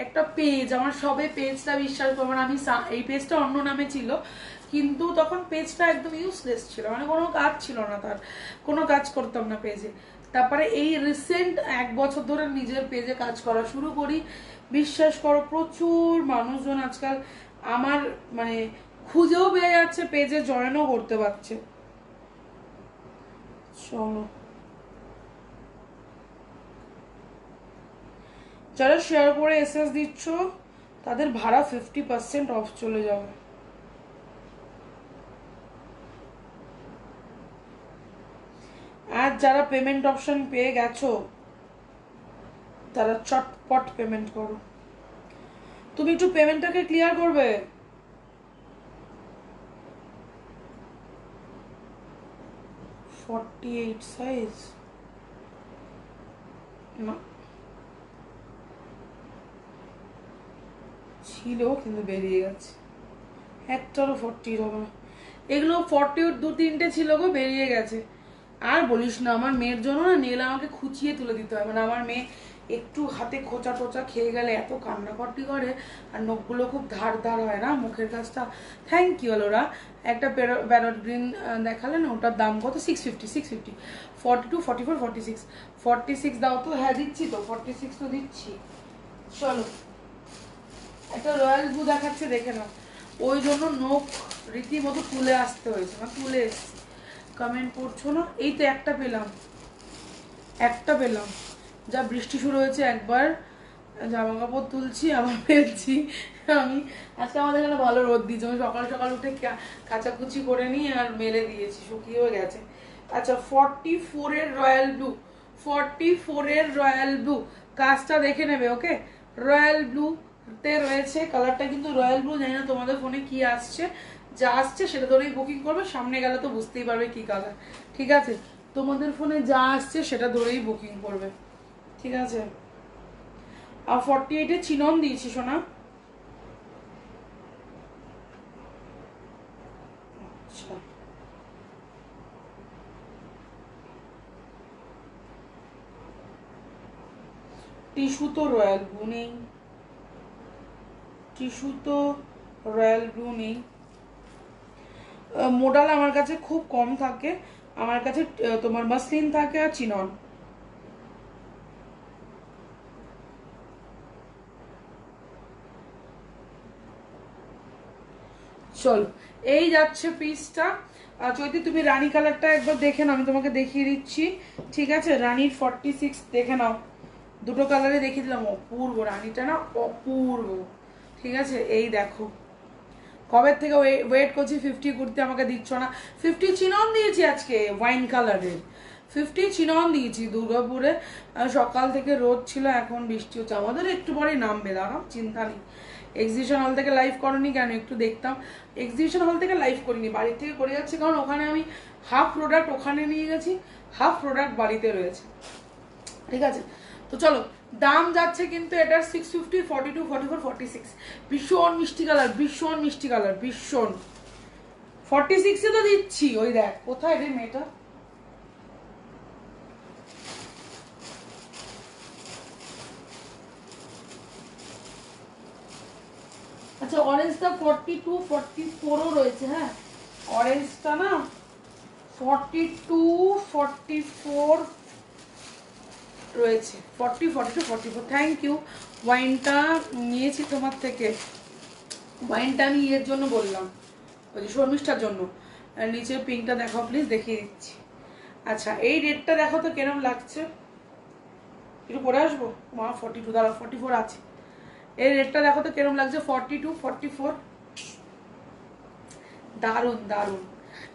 একটা পেজ, আমার সবে পেজটা বিশ্বাস করবো না, আমি এই পেজটা অন্য নামে ছিল, কিন্তু তখন পেজটা একদম ইউজলেস ছিল, মানে কোনো কাজ ছিল না, তার কোনো কাজ করতাম না পেজে। তারপরে এই রিসেন্ট 1 বছর ধরে নিজের পেজে কাজ করা শুরু করি। বিশ্বাস করো প্রচুর মানুষজন আজকাল আমার মানে খুঁজেও পেয়ে যাচ্ছে, পেজে জয়েনও করতে পারছে। চলো, যারা শেয়ার করে এসএস দিচ্ছ তাদের ভাড়া 50% অফ চলে যাবে। আর যারা পেমেন্ট অপশন পেয়ে গেছো তারা চটপট পেমেন্ট করো। তুমি একটু পেমেন্টটাকে ক্লিয়ার করবে। $48 সাইজ না ছিল, কিন্তু বেরিয়ে গেছে। একটারও 40 হবে না, এগুলো 40 2-3টে ছিল গো, বেরিয়ে গেছে। আর বলিস না, আমার মেয়ের জন্য না নেল আমাকে খুঁচিয়ে তুলে দিতে হয়। মানে আমার মেয়ে একটু হাতে খোঁচা টোচা খেয়ে গেলে এত কান্নাকাটি করে, আর নখগুলো খুব ধার ধার হয় না, মুখের কাজটা। থ্যাংক ইউ ওরা একটা প্যারট গ্রিন দেখালে না, ওটার দাম কত? 650 42 44 46 46 দাও তো। হ্যাঁ দিচ্ছি তো, 46 তো দিচ্ছি। চলো, একটা রয়্যাল ব্লু দেখাচ্ছে, দেখে নাও। ওই জন্য নখ রীতিমতো তুলে আসতে হয়েছে, না তুলে এসছি। কমেন্ট করছো না, এই তো একটা পেলাম, একটা পেলাম। যা বৃষ্টি শুরু হয়েছে, একবার জামা কাপড় তুলছি আবার ফেলছি। আমি আজকে আমাদের এখানে ভালো রোদ দিয়েছে, আমি সকাল সকাল উঠে কাচাকুচি করে নিই আর মেলে দিয়েছি, শুকিয়েও গেছে। আচ্ছা, 44 এর রয়্যাল ব্লু, 44 এর রয়্যাল ব্লু, কাজটা দেখে নেবে। ওকে, রয়্যাল ব্লু তে রয়েছে, কালারটা কিন্তু রয়্যাল ব্লু। জানি না তোমাদের ফোনে কি আসছে, যা আসছে সেটা ধরেই বুকিং করবে, সামনে গেলে তো বুঝতেই পারবে কি কালার। ঠিক আছে, তোমাদের ফোনে যা আসছে সেটা ধরেই বুকিং করবে, ঠিক আছে। আর 48 এ চিনন দিয়েছি সোনা। আচ্ছা, টিস্যু তো রয়্যাল ব্লু নেই, টিস্যু তো রয়্যাল ব্লু নেই। মোডাল আমার কাছে খুব কম থাকে, আমার কাছে তোমার মাসলিন থাকে আর চিনন। চলো, এই যাচ্ছে পিসটা। যদি তুমি রানী কালারটা একবার দেখে নাও, আমি তোমাকে দেখিয়ে দিচ্ছি, ঠিক আছে। রানীর 46 দেখে নাও, দুটো কালারে দেখিয়ে দিলাম, অপূর্ব রানীটা না, অপূর্ব। ঠিক আছে, এই দেখো, কবে থেকে ওয়েট করছি 50 কুর্তি, আমাকে দিচ্ছ না। 50 চিনন দিয়েছি আজকে, ওয়াইন কালারের 50 চিনন দিয়েছি দুর্গাপুরে। সকাল থেকে রোদ ছিল, এখন বৃষ্টি হচ্ছে, আমাদের একটু পরেই নামবে, দাঁড়াও, চিন্তা নেই। এক্সিবিশন হল থেকে লাইভ করনি কেন? একটু দেখতাম। এক্সিবিশন হল থেকে লাইভ করিনি, বাড়ির থেকে করে যাচ্ছি, কারণ ওখানে আমি হাফ প্রোডাক্ট ওখানে নিয়ে গেছি, হাফ প্রোডাক্ট বাড়িতে রয়েছে, ঠিক আছে। তো চলো, দাম যাচ্ছে কিন্তু এটার 650, 42, 44, 46। ভীষণ মিষ্টি কালার, ভীষণ মিষ্টি কালার, ভীষণ। 46 এ তো দিচ্ছি, ওই দেখ কোথায় রে মেয়েটা। আচ্ছা, অরেঞ্জটা 42, 44ও রয়েছে। হ্যাঁ, অরেঞ্জটা না 42, 44 রয়েছে, 40, 42, 44। Thank you. ওয়াইনটা নিয়েছি তোমার থেকে, ওয়াইনটা আমি ইয়ের জন্য বললাম, ওই যে শর্মিষ্ঠার জন্য। আর নিচের পিঙ্কটা দেখাও প্লিজ, দেখিয়ে দিচ্ছি। আচ্ছা, এই রেডটা দেখো তো কেরম লাগছে, একটু পরে আসবো। মা 42, দাঁড়া 44 আছে। এই রেডটা দেখো তো কেরম লাগছে, 42, 44, দারুণ দারুণ।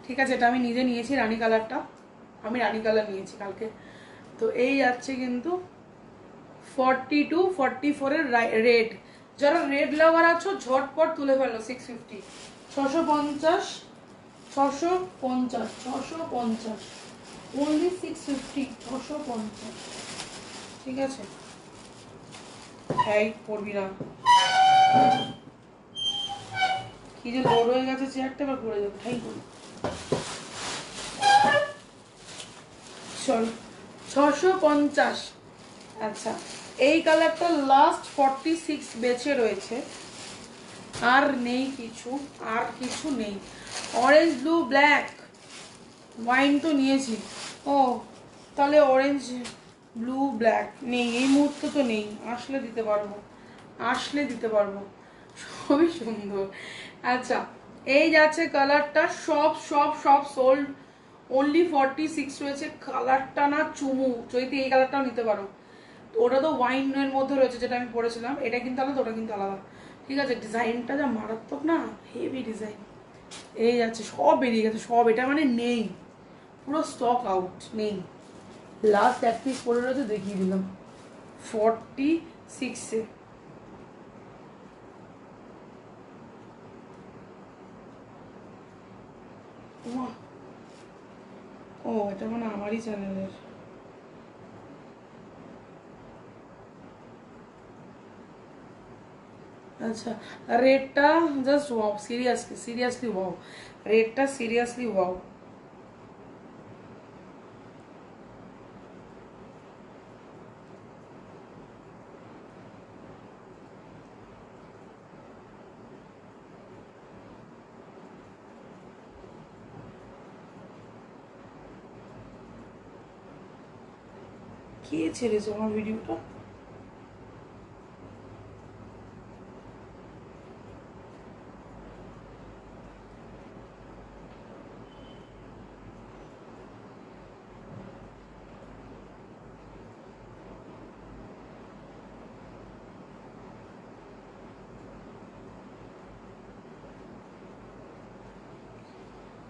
ঠিক আছে, এটা আমি নিজে নিয়েছি রানী কালারটা, আমি রানী কালার নিয়েছি কালকে। তো এই যাচ্ছে কিন্তু 42, 44 এর রেড। যারা রেড লাভার আছো ঝটপট তুলে ফেলো। 650, 650, 650, 650, only 650, 650। ঠিক আছে, হ্যাঁ পড়বি না, কি যে লোড হয়ে গেছে চেয়ারটা, এবার পড়ে যাবে, ঠাই করি। চল 650। আচ্ছা, এই কালারটা লাস্ট 46 বেচে রয়েছে, আর নেই কিছু, আর কিছু নেই। অরেঞ্জ ব্লু ব্ল্যাক ওয়াইন তো নিয়েছি, ও তাহলে অরেঞ্জ ব্লু ব্ল্যাক নেই এই মুহূর্তে, তো নেই, আসলে দিতে পারবো, আসলে দিতে পারবো, সবই সুন্দর। আচ্ছা, এই যাচ্ছে কালারটা, সব সব সব সোল্ড, অনলি 46 রয়েছে। কালারটা না চুমু, যদি এই কালারটাও নিতে পারো। ওটা তো ওয়াইনের মধ্যে রয়েছে যেটা আমি পরেছিলাম, এটা কিন্তু আলাদা, ওটা কিন্তু আলাদা। ঠিক আছে, ডিজাইনটা যা মারাত্মক না, হেভি ডিজাইন। এই যাচ্ছে, সব বেরিয়ে গেছে সব, এটা মানে নেই, পুরো স্টক আউট, নেই। লাস্ট এক পিস পরে রয়েছে, দেখিয়ে দিলাম 46-এ। ও এটা মানে আমারই চ্যানেলের। আচ্ছা, রেটটা just wow, seriously seriously wow, রেটটা সিরিয়াসলি ওয়াও। কে ছেড়েছে আমার ভিডিওটা?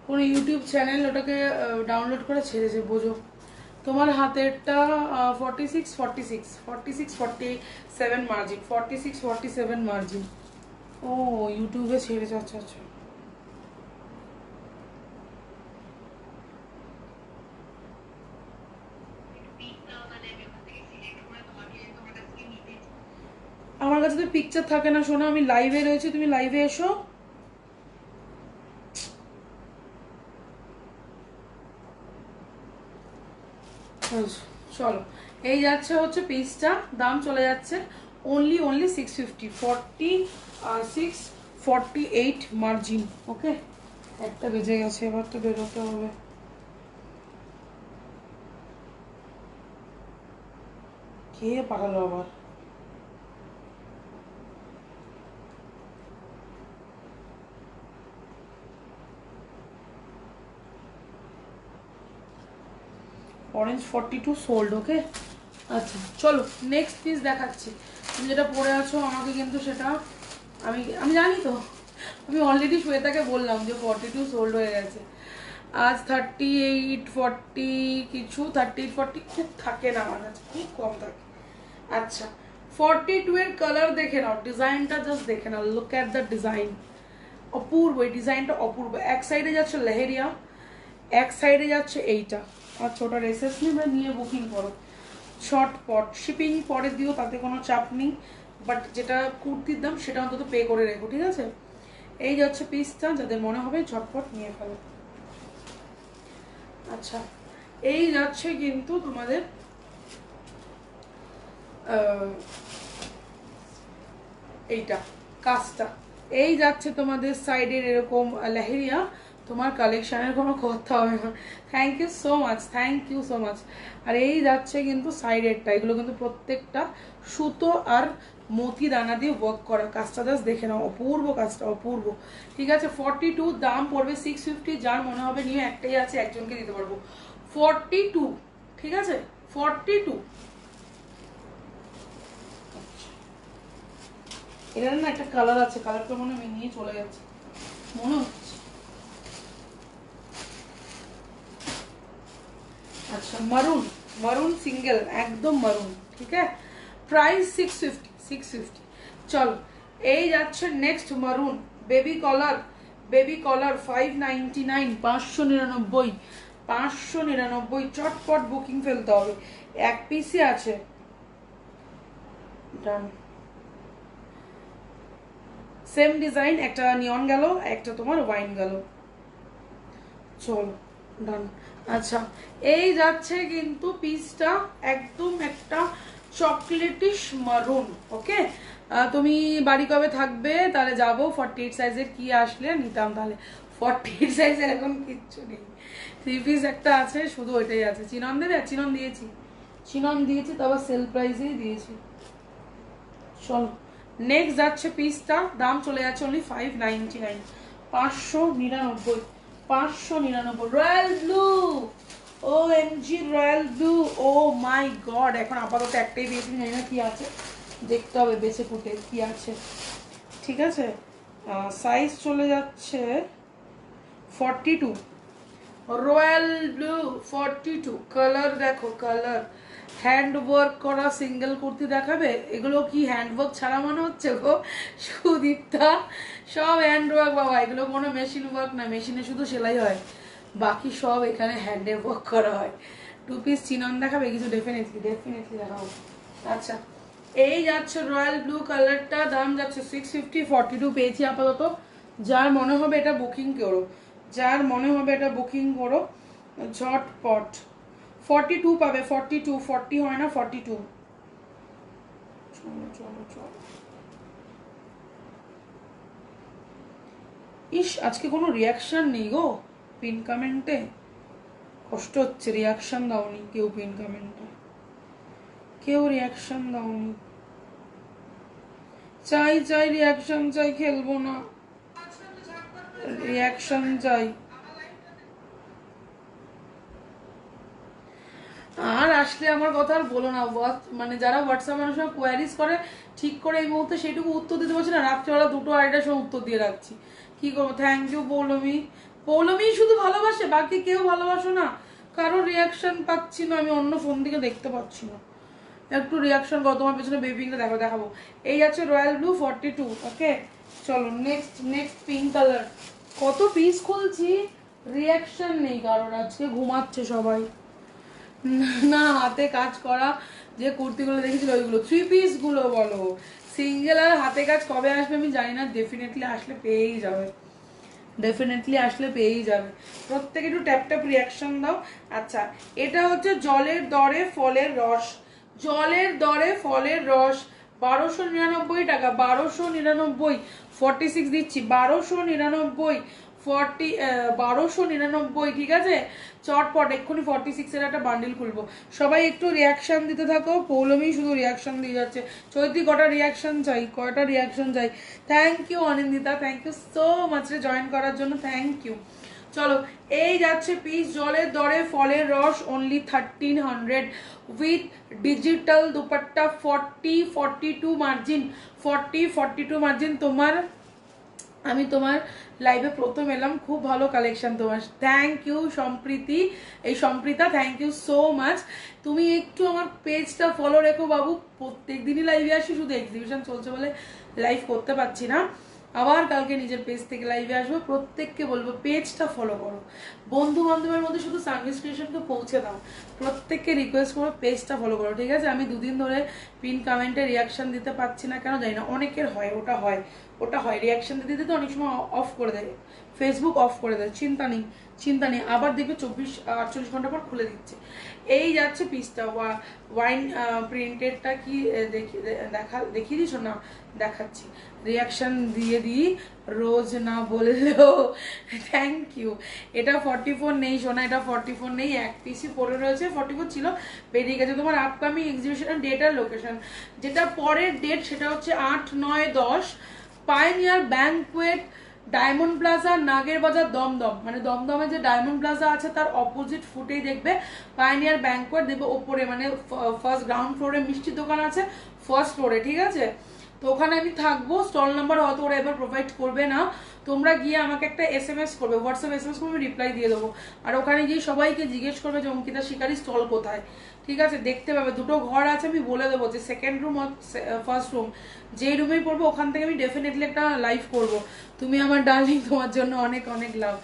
কোনো ইউটিউব চ্যানেল ওটাকে ডাউনলোড করে ছেড়েছে, বোঝো। তোমার হাতেরটা 46, 46, 46, 47 মার্জিন, 46, 47 মার্জিন। ও ইউটিউবে ছেড়েছে, আচ্ছা আচ্ছা। আমার কাছে তো পিকচার থাকে না শোনো, আমি লাইভে রয়েছি, তুমি লাইভে এসো। চলো, এই যাচ্ছে হচ্ছে পিসটা, দাম চলে যাচ্ছে অনলি 650, 46, 48 মার্জিন। ওকে, একটা বেজে গেছে, এবার তো বেরোতে হবে। কে পাঠালো আবার? Orange 42 sold. ওকে, আচ্ছা চলো নেক্সট পিস দেখাচ্ছি। তুমি যেটা পরে আছো আমাকে কিন্তু সেটা আমি আমি জানি তো, আমি অলরেডি শ্বেতাকে বললাম যে 42 সোল্ড হয়ে গেছে। আজ 38, 40 কিছু, 38, 40 খুব থাকে না আমার কাছে, খুব কম থাকে। আচ্ছা, 42 এর কালার দেখে নাও, ডিজাইনটা জাস্ট দেখে নাও, লুক অ্যাট দ্য ডিজাইন, অপূর্ব, এই ডিজাইনটা অপূর্ব। এক সাইডে যাচ্ছে লেহেরিয়া, এক সাইডে যাচ্ছে এইটা। আচ্ছা, ওটার এসএস নিয়ে বুকিং করো, শর্টপট শিপিং পরে দিও, তাতে কোনো চাপ নেই, বাট যেটা কুর্তির দাম সেটা অন্তত পে করে রেখো, ঠিক আছে। এই যাচ্ছে পিসটা, যাদের মনে হবে ঝটপট নিয়ে ফেলো। আচ্ছা, এই যাচ্ছে কিন্তু তোমাদের এইটা কাজটা, এই যাচ্ছে তোমাদের সাইডের এরকম লেহেরিয়া। তোমার কালেকশনের কোনো কথা হবে না। Thank you so much, thank you so much. আর এই যাচ্ছে কিন্তু সাইডেরটা, এগুলো কিন্তু প্রত্যেকটা সুতো আর মতি দানা দিয়ে ওয়ার্ক করা। কাজটা জাস্ট দেখে নাও, অপূর্ব কাজটা, অপূর্ব। ঠিক আছে, 42, দাম পড়বে 650। যার মনে হবে নিয়ে, একটাই আছে, একজনকে দিতে পারবো। 42, ঠিক আছে, 42। এটার না একটা কালার আছে, কালারটা মনে হয় নিয়ে চলে গেছে মনে হচ্ছে। আচ্ছা, মারুন, মারুন সিঙ্গেল, একদম মারুন, ঠিক আছে। প্রাইস 650, 650। চলো, এই যাচ্ছে নেক্সট মারুন, বেবি কলার, বেবি কলার 599, 599, 599। চটপট বুকিং ফেলতে হবে, এক পিসই আছে। ডান। সেম ডিজাইন, একটা নিয়ন গেল, একটা তোমার ওয়াইন গেল। চলো ডান। আচ্ছা, এই যাচ্ছে কিন্তু পিসটা একদম একটা চকলেটিশ মারুন। ওকে, তুমি বাড়ি কবে থাকবে? তাহলে যাবো। 48 সাইজের কি আসলে নিতাম তাহলে। 48 সাইজের এখন কিচ্ছু নেই, 3 পিস একটা আছে, শুধু ওইটাই আছে। চিনন দেবে? চিনন দিয়েছি, চিনন দিয়েছি, তবে সেল প্রাইসেই দিয়েছি। চলো নেক্সট যাচ্ছে পিসটা, দাম চলে যাচ্ছে অনলি 599, 599, 599। রয়্যাল ব্লু, ও এম জি রয়্যাল ব্লু, ও মাই গড। এখন আপাতত একটাই দিয়েছি, জানি না কি আছে, দেখতে হবে বেছে কুটে কি আছে। ঠিক আছে, সাইজ চলে যাচ্ছে 42, রয়্যাল ব্লু 42। কালার দেখো, কালার হ্যান্ড ওয়ার্ক করা সিঙ্গেল কুর্তি দেখাবে। এগুলো কি হ্যান্ড ওয়ার্ক ছাড়া মনে হচ্ছে গো সুদীপ্তা? সব হ্যান্ড ওয়ার্ক বাবা, এগুলো কোনো মেশিন ওয়ার্ক না, মেশিনে শুধু সেলাই হয়, বাকি সব এখানে হ্যান্ডে ওয়ার্ক করা হয়। 2 পিস চিনন দেখাবে কিছু? ডেফিনেটলি ডেফিনেটলি দেখাবো। আচ্ছা, এই যাচ্ছে রয়্যাল ব্লু কালারটা, দাম যাচ্ছে 650, 42 পেয়েছি আপাতত। যার মনে হবে এটা বুকিং করো, যার মনে হবে এটা বুকিং করো ঝটপট। 42 পাবে, 42, 40 হয় না, 42। চলো চলো চলো। ইস, আজকে কোনো রিয়াকশন নেই গো পিন কমেন্টে, কষ্ট হচ্ছে। রিয়াকশন দাওনি কেউ পিন কমেন্টে, কেউ রিয়াকশন দাওনি। চাই চাই রিয়াকশন চাই, খেলবো না, রিয়াকশন চাই। আর আসলে আমার কথা আর বলো না, মানে যারা হোয়াটসঅ্যাপ মানুষ কোয়ারিজ করে ঠিক করে এই মুহূর্তে সেটুকু উত্তর দিতে পারছি না, রাত্রিবেলা 2টো 2:30টার সময় উত্তর দিয়ে রাখছি। কি করবো? Thank you Poulami. পৌলমি শুধু ভালোবাসে, বাকি কেউ ভালোবাসো না, কারো রিয়াকশন পাচ্ছি না, আমি অন্য ফোন দিকে দেখতে পাচ্ছি না। একটু রিয়াকশন করো, তোমার পেছনে বেবিংটা দেখো, দেখাবো। এই আছে রয়্যাল ব্লু 42। ওকে চলো নেক্সট, নেক্সট পিঙ্ক কালার। কত পিস খুলছি, রিয়াকশন নেই কারোর, আজকে ঘুমাচ্ছে সবাই। না হাতে কাজ করা যে কুর্তিগুলো দেখেছিল ওইগুলো, 3 পিস গুলো বলো। সিঙ্গেল আর হাতে কাজ কবে আসবে আমি জানি না, ডেফিনেটলি আসলে পেয়েই যাবে, ডেফিনেটলি আসলে পেয়েই যাবে। প্রত্যেকে একটু ট্যাপ ট্যাপ রিয়াকশন দাও। আচ্ছা, এটা হচ্ছে জলের দরে ফলের রস, জলের দরে ফলের রস, 1299 টাকা, 1299, 46 দিচ্ছি, 1299, 1299। ঠিক আছে, চটপট এক্ষুনি 46-এর একটা বান্ডিল খুলবো। সবাই একটু রিয়াকশন দিতে থাকো, পৌলমি শুধু রিয়াকশন দিয়ে যাচ্ছে। চৈতি কটা রিয়াকশন চাই, কয়টা রিয়াকশন চাই? Thank you Anindita, thank you so much রে জয়েন করার জন্য, থ্যাংক ইউ। চলো এই যাচ্ছে পিস জলের দরে ফলের রস, only 1300 with digital dupatta, 42 margin, 42 margin. তোমার, আমি তোমার লাইভে প্রথম এলাম, খুব ভালো কালেকশন তোমার, থ্যাংক ইউ সম্প্রীতি, এই Samprita, thank you so much. তুমি একটু আমার পেজটা ফলো রেখো বাবু, প্রত্যেক দিনই লাইভে আসি, শুধু এক্সিবিশন চলছে বলে লাইভ করতে পারছি না। আবার কালকে নিজের পেজ থেকে লাইভে আসবো, প্রত্যেককে বলবো পেজটা ফলো করো, বন্ধু বান্ধবের মধ্যে শুধু সার্ভিস ক্রিয়েশনকে পৌঁছে দাও, প্রত্যেককে রিকোয়েস্ট করো পেজটা ফলো করো। ঠিক আছে, আমি 2 দিন ধরে পিন কমেন্টে রিয়াকশন দিতে পারছি না কেন জানি না, অনেকের হয়, ওটা হয়, ওটা হয়, রিয়াকশন দিতে দিতে অনেক সময় অফ করে দেয়, ফেসবুক অফ করে দেয়। চিন্তা নেই, চিন্তা নেই, আবার দেখবে 48 ঘন্টা পর খুলে দিচ্ছে। এই যাচ্ছে পিসটা, ওয়াইন প্রিন্টেডটা কি দেখিয়ে দিচ্ছ না? দেখাচ্ছি, রিয়াকশন দিয়ে দিই রোজ না বললেও। Thank you. এটা 44 নেই সোনা, এটা 44 নেই, এক পিসই পরে রয়েছে, 44 ছিল, বেরিয়ে গেছে। তোমার আপকামিং এক্সিবিশনের ডেট আর লোকেশন, যেটা পরের ডেট সেটা হচ্ছে 8, 9, 10 পাইনিয়ার ব্যাংকুয়েট, ডায়মন্ড প্লাজা, নাগের বাজার, দমদম, মানে দমদমে যে ডায়মন্ড প্লাজা আছে তার অপোজিট ফুটেই দেখবে পাইনিয়ার ব্যাংকুয়েট, দেখবে ওপরে, মানে ফার্স্ট গ্রাউন্ড ফ্লোরে মিষ্টির দোকান আছে, ফার্স্ট ফ্লোরে। ঠিক আছে, তো ওখানে আমি থাকবো, স্টল নাম্বার হয়তো ওরা এবার প্রোভাইড করবে না, তোমরা গিয়ে আমাকে একটা SMS করবে, হোয়াটসঅ্যাপ SMS করবে, আমি রিপ্লাই দিয়ে দেবো। আর ওখানে গিয়ে সবাইকে জিজ্ঞেস করবে যে অঙ্কিতা শিকারি স্টল কোথায়, ঠিক আছে? দেখতে পাবে, দুটো ঘর আছে, আমি বলে দেবো যে সেকেন্ড রুম আর ফার্স্ট রুম, যেই রুমেই পড়বো ওখান থেকে আমি ডেফিনেটলি একটা লাইভ করব। তুমি আমার ডার্লিং, তোমার জন্য অনেক অনেক লাভ,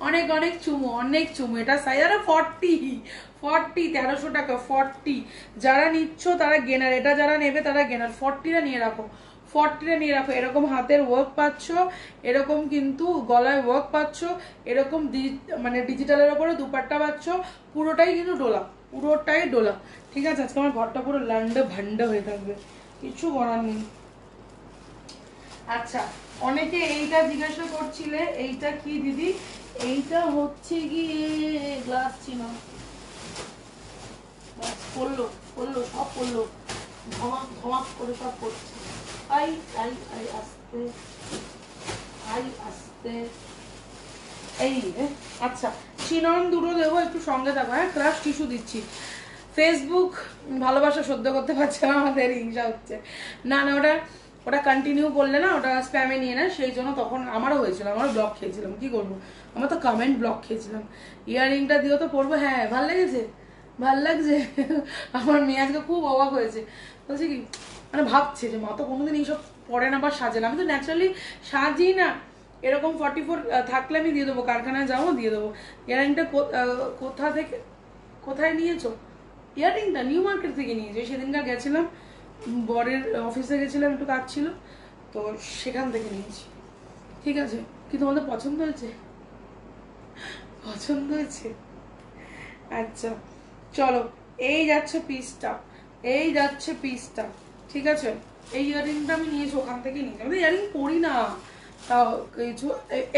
অনেক অনেক চুমু, অনেক চুমু। এটা সাইজ আরে 1300 টাকা 40। যারা নিচ্ছ তারা গেনার, এটা যারা নেবে তারা গেনার। 40টা নিয়ে রাখো, 40টা নিয়ে রাখো। এরকম হাতের ওয়ার্ক পাচ্ছ, এরকম কিন্তু গলায় ওয়ার্ক পাচ্ছ, এরকম মানে ডিজিটালের ওপরে দুপাট্টা পাচ্ছ, পুরোটাই কিন্তু ডোলা, পুরোটাই ডোলা, ঠিক আছে? আজকে আমার ঘরটা পুরো লান্ডা ভান্ডা হয়ে থাকবে, কিছু করার নেই। আচ্ছা, অনেকে এইটা জিজ্ঞাসা করছিলে, এইটা কি দিদি? এইটা হচ্ছে গিয়ে গ্লাস ছিল, পড়লো পড়লো সব পড়লো, ধমাক ধমাক করে সব পড়ছে। আই আই আই আস্তে, আই আস্তে, এই আচ্ছা চিনন দুটো দেবো, একটু সঙ্গে থাকো, হ্যাঁ? ক্রাশ টিস্যু দিচ্ছি। ফেসবুক ভালোবাসা সহ্য করতে পারছে না, আমাদের হিংসা হচ্ছে। না না, ওটা ওটা কন্টিনিউ করলে না, ওটা স্প্যামে নিয়ে নেয়, সেই জন্য তখন আমারও হয়েছিল, আমারও ব্লক খেয়েছিলাম, কি করবো? আমার তো কমেন্ট ব্লক খেয়েছিলাম। ইয়াররিংটা দিও তো পরবো, হ্যাঁ ভাল লেগেছে, ভাল লাগছে। আমার মেয়ে আজকে খুব অবাক হয়েছে, বলছে কি মানে ভাবছে যে মা তো কোনোদিন এইসব পরে না বা সাজে না। আমি তো ন্যাচারালি সাজি না, এরকম 44 থাকলে আমি দিয়ে দেবো, কারখানায় যাবো দিয়ে দেবো। ইয়াররিংটা কোথা থেকে, কোথায় নিয়েছো? ইয়াররিংটা নিউ মার্কেট থেকে নিয়েছি, সেদিনকার গেছিলাম, বরের অফিসে গেছিলাম, একটু কাজ ছিল, তো সেখান থেকে নিয়েছি, ঠিক আছে? কি তোমাদের পছন্দ হয়েছে? পছন্দ হয়েছে? আচ্ছা চলো, এই যাচ্ছে পিসটা, এই যাচ্ছে পিসটা, ঠিক আছে? এই ইয়াররিংটা আমি নিয়েছি, ওখান থেকে নিয়েছি। আমি ইয়াররিং পরি না, তাও কিছু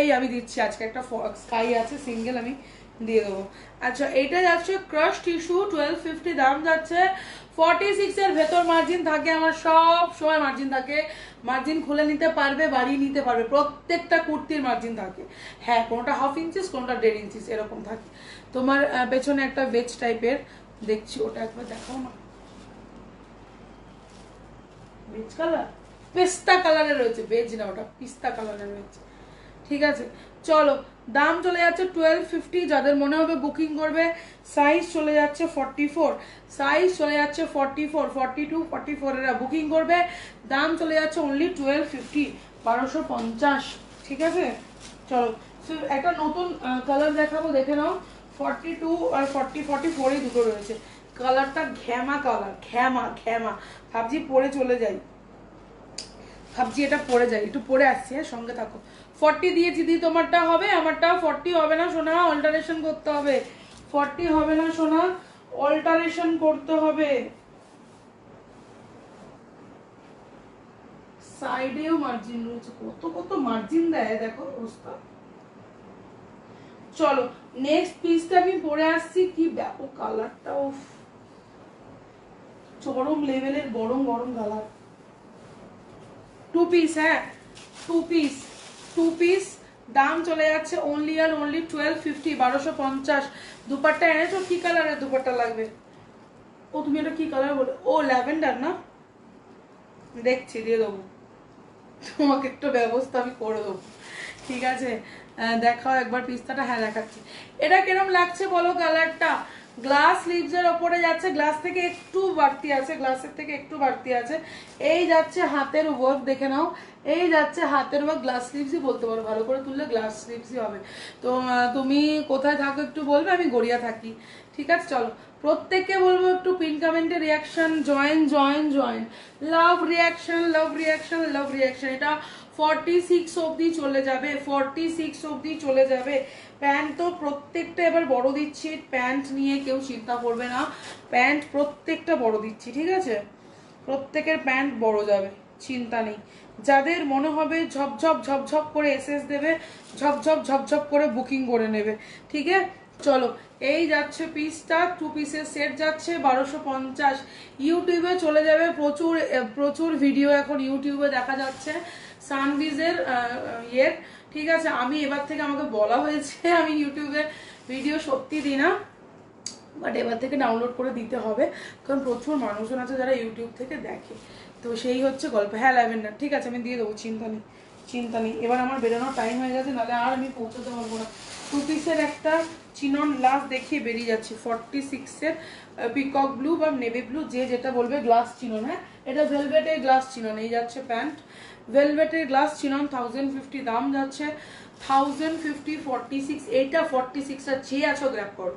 এই আমি দিচ্ছি আজকে, একটা স্কাই আছে সিঙ্গেল, আমি দিয়ে দেবো। আচ্ছা, এটা যাচ্ছে ক্রাশ টিস্যু, 1250 দাম যাচ্ছে। 46 এর ভেতর মার্জিন থাকে, আমার সব সময় মার্জিন থাকে, মার্জিন খুলে নিতে পারবে, বাড়িয়ে নিতে পারবে, প্রত্যেকটা কুর্তির মার্জিন থাকে। হ্যাঁ, কোনোটা 1/2 ইঞ্চিস, কোনোটা 1.5 ইঞ্চিস এরকম থাকে। তোমার পেছনে একটা ভেজ টাইপের দেখছি, ওটা একবার দেখাও না। ভেজ কালার, পেস্তা কালারের রয়েছে, ভেজ না ওটা, পিস্তা কালারের রয়েছে, ঠিক আছে? চলো, দাম চলে যাচ্ছে 1250, যাদের মনে হবে বুকিং করবে। সাইজ চলে যাচ্ছে 44, সাইজ চলে যাচ্ছে 44, 42, 44 এরা বুকিং করবে। দাম চলে যাচ্ছে অনলি 1250, 1250, ঠিক আছে? চলো, একটা নতুন কালার দেখাবো, দেখে নাও। 42 আর 44 দুটো রয়েছে। কালারটা ঘ্যামা কালার, ঘ্যামা ঘ্যামা, ভাবছি পরে চলে যাই, ভাবছি এটা পরে যাই, একটু পরে আসছি, হ্যাঁ সঙ্গে থাকো। 40 দিয়েছি দি, তোমারটা হবে, আমারটা 40 হবে না সোনা, অল্টারেশন করতে হবে। 40 হবে না সোনা, অল্টারেশন করতে হবে। সাইডেও মার্জিন রয়েছে, কত কত মার্জিন দেয় দেখো অবস্থা। চলো নেক্সট পিসটা আমি পরে আসছি, কি ব্যাপক কালারটা, চরম লেভেলের গরম গরম কালার। 2 পিস, হ্যাঁ 2 পিস, 2 পিস, দাম চলে যাচ্ছে অনলি আর অনলি 1250, 1250। দুপাট্টা এনেছো? কি কালারের দুপাট্টা লাগবে? ও তুমি এটা কি কালার বলে? ও ল্যাভেন্ডার না, দেখছি দিয়ে দেবো তোমাকে, একটা ব্যবস্থা আমি করে দেবো, ঠিক আছে? দেখাও একবার পিস্তাটা, হ্যাঁ দেখাচ্ছি। এটা কিরম লাগছে বলো কালারটা? গ্লাস লিভস এর ওপরে যাচ্ছে, গ্লাস থেকে একটু বাড়তি আছে, গ্লাসের থেকে একটু বাড়তি আছে। এই যাচ্ছে হাতের ওয়ার্ক, দেখে নাও, এই যাচ্ছে হাতের ওয়ার্ক, গ্লাস লিভসই বলতে পারো, ভালো করে তুললে গ্লাস লিভসই হবে। তো তুমি কোথায় থাকো একটু বলবে, আমি গড়িয়া থাকি, ঠিক আছে? চলো, প্রত্যেককে বলবো একটু পিন কমেন্টে রিয়াকশন, জয়েন জয়েন জয়েন, লাভ রিয়াকশন, লাভ রিয়াকশন, লাভ রিয়াকশন। এটা 46 অবধি চলে যাবে, 46 অবধি চলে যাবে। প্যান্ট তো প্রত্যেকটা এবার বড় দিচ্ছি, প্যান্ট নিয়ে কেউ চিন্তা করবে না, প্যান্ট প্রত্যেকটা বড় দিচ্ছি, ঠিক আছে? প্রত্যেকের প্যান্ট বড় যাবে, চিন্তা নেই। যাদের মনে হবে ঝপঝপ ঝপঝপ করে এসএস দেবে, ঝপঝপ ঝপঝপ করে বুকিং করে নেবে, ঠিক আছে? চলো, এই যাচ্ছে পিসটা, 2 পিসের সেট যাচ্ছে 1250। ইউটিউবে চলে যাবে, প্রচুর প্রচুর ভিডিও এখন ইউটিউবে দেখা যাচ্ছে সানভিজের ইয়ের, ঠিক আছে? আমি এবার থেকে, আমাকে বলা হয়েছে আমি ইউটিউবে ভিডিও সত্যি দিই না, বাট এবার থেকে ডাউনলোড করে দিতে হবে, কারণ প্রচুর মানুষজন আছে যারা ইউটিউব থেকে দেখে, তো সেই হচ্ছে গল্প। হ্যাঁ ল্যাভেন্ডার, ঠিক আছে আমি দিয়ে দেবো, চিন্তা নেই। চিন্তা নেই। এবার আমার বেরোনোর টাইম হয়ে গেছে, নাহলে আর আমি পৌঁছতে পারবো না। 2 পিসের একটা চিনন লাস্ট দেখিয়ে বেরিয়ে যাচ্ছি। 46-এর পিকক ব্লু বা নেভি ব্লু, যে যেটা বলবে, গ্লাস চিনন। হ্যাঁ, এটা ভেলভেটের গ্লাস চিনন। এই যাচ্ছে প্যান্ট, ভেলভেটের গ্লাস চিনন, 1050 দাম যাচ্ছে। 1050 46। এইটা 46 আর যে আছো গ্র্যাব করো,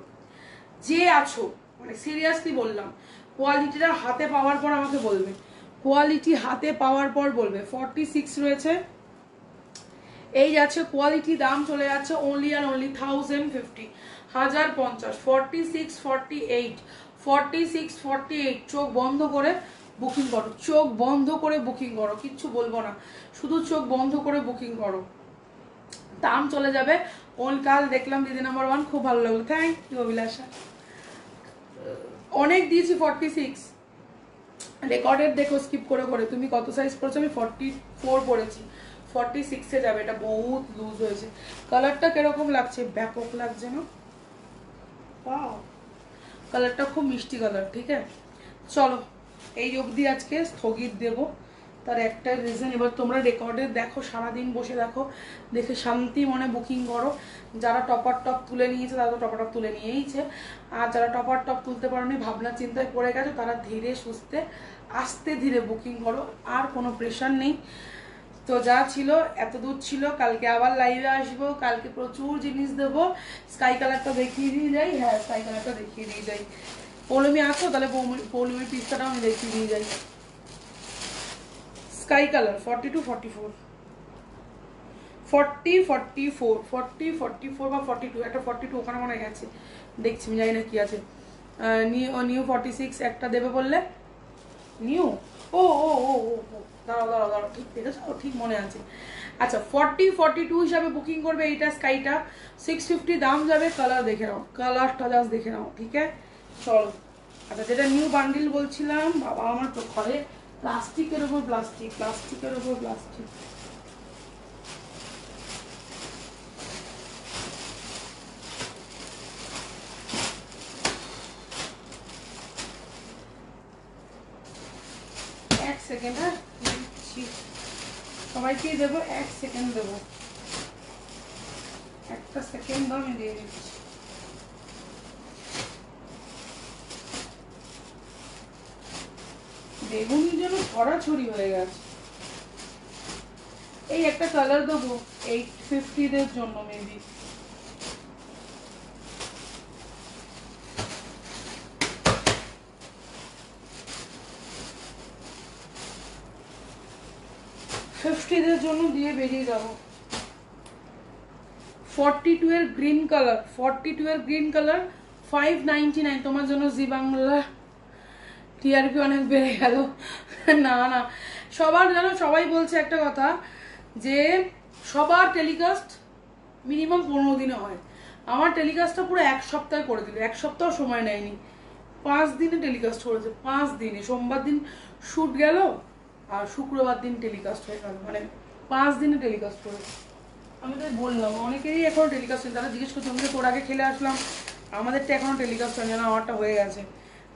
যে আছো, মানে সিরিয়াসলি বললাম। কোয়ালিটিটা হাতে পাওয়ার পর আমাকে বলবে, কোয়ালিটি হাতে পাওয়ার পর বলবে। 46 রয়েছে, এই যাচ্ছে কোয়ালিটি, দাম চলে যাচ্ছে অনলি আর অনলি 1050, 1050। 46 48, 46 48। চোখ বন্ধ করে বুকিং করো, চোখ বন্ধ করে বুকিং করো, কিচ্ছু বলবো না, শুধু চোখ বন্ধ করে বুকিং করো। দাম চলে যাবে কাল। দেখলাম দিদি নাম্বার 1, খুব ভালো লাগলো, থ্যাংক ইউ অভিলাষা। অনেক দিয়েছি 46, রেকর্ডের দেখো স্কিপ করে করে। তুমি কত সাইজ পড়েছো? আমি 44 পড়েছি, 46-এ যাবে। এটা বহুত লুজ হয়েছে। কালারটা কিরকম লাগছে? ব্যাপক লাগছে না? ওয়াও, কালারটা খুব মিষ্টি কালার। ঠিক আছে, চলো এই অবধি আজকে স্থগিত দেব। তার একটা রিজন, এবার তোমরা রেকর্ডে দেখো, সারাদিন বসে দেখো, দেখে শান্তি মনে বুকিং করো। যারা টপার টপ তুলে নিয়েছে তারা তো টপার টপ তুলে নিয়েইছে, আর যারা টপার টপ তুলতে পারোনি, ভাবনা চিন্তায় পড়ে গেছো, তারা ধীরে সুস্থে আস্তে ধীরে বুকিং করো। আর কোনো প্রেশার নেই। তো যা ছিল এত দূর ছিল। কালকে আবার লাইভে আসবো, কালকে প্রচুর জিনিস দেবো। স্কাই কালারটা দেখিয়ে দিয়ে যাই। হ্যাঁ, স্কাই কালারটা দেখিয়ে দিয়ে যাই। পৌলমি আছো? তাহলে পৌলমির পিস্তাটাও আমি দেখিয়ে দিয়ে যাই। স্কাই কালার 42 44, 40 44, 40 44 বা 42, একটা 42 ওখানে মনে গেছে, দেখছি আমি, জানি না কি আছে। নিউ 46 একটা দেবে বললে, নিউ। ও ও ও ও ও, দাঁড়াও দাঁড়াও দাঁড়াও, ঠিক দেখেছো, ঠিক মনে আছে। আচ্ছা, 40 42 হিসাবে বুকিং করবে এইটা, স্কাইটা 650 দাম যাবে। কালার দেখে নাও, কালারটা জাস্ট দেখে নাও। ঠিক আছে, চলো। আচ্ছা, যেটা নিউ বান্ডিল বলছিলাম, বাবা আমার তো ঘরে প্লাস্টিকের ওপর প্লাস্টিক, প্লাস্টিকের ওপর প্লাস্টিক। এক সেকেন্ড, হ্যাঁ সবাইকেই দেবো, এক সেকেন্ড দেবো, একটা সেকেন্ড দাও, আমি দিয়ে দিচ্ছি। বেগুনি যেন ছড়াছড়ি হয়ে গেছে। এই একটা কালার দেবো 850 জন্য, মেবি। ফিফটিদের জন্য দিয়ে বেরিয়ে যাবো। 42 এর গ্রিন কালার, 42 এর গ্রিন কালার 599 তোমার জন্য। জি বাংলা টিআরপি অনেক বেড়ে গেল। না না, সবার জানো, সবাই বলছে একটা কথা, যে সবার টেলিকাস্ট মিনিমাম 15 দিনে হয়। আমার টেলিকাস্টটা পুরো 1 সপ্তাহে করে দিল, 1 সপ্তাহ সময় নেয়নি, 5 দিনে টেলিকাস্ট করেছে। 5 দিনে, সোমবার দিন শ্যুট গেল আর শুক্রবার দিন টেলিকাস্ট হয়ে গেল, মানে 5 দিনে টেলিকাস্ট করেছে। আমি তো বললাম, অনেকেরই এখনো টেলিকাস্ট হয়নি। তারা জিজ্ঞেস করছে, আমি তো তোর আগে খেলে আসলাম, আমাদেরটা এখনো টেলিকাস্ট হয়নি না, আমারটা হয়ে গেছে।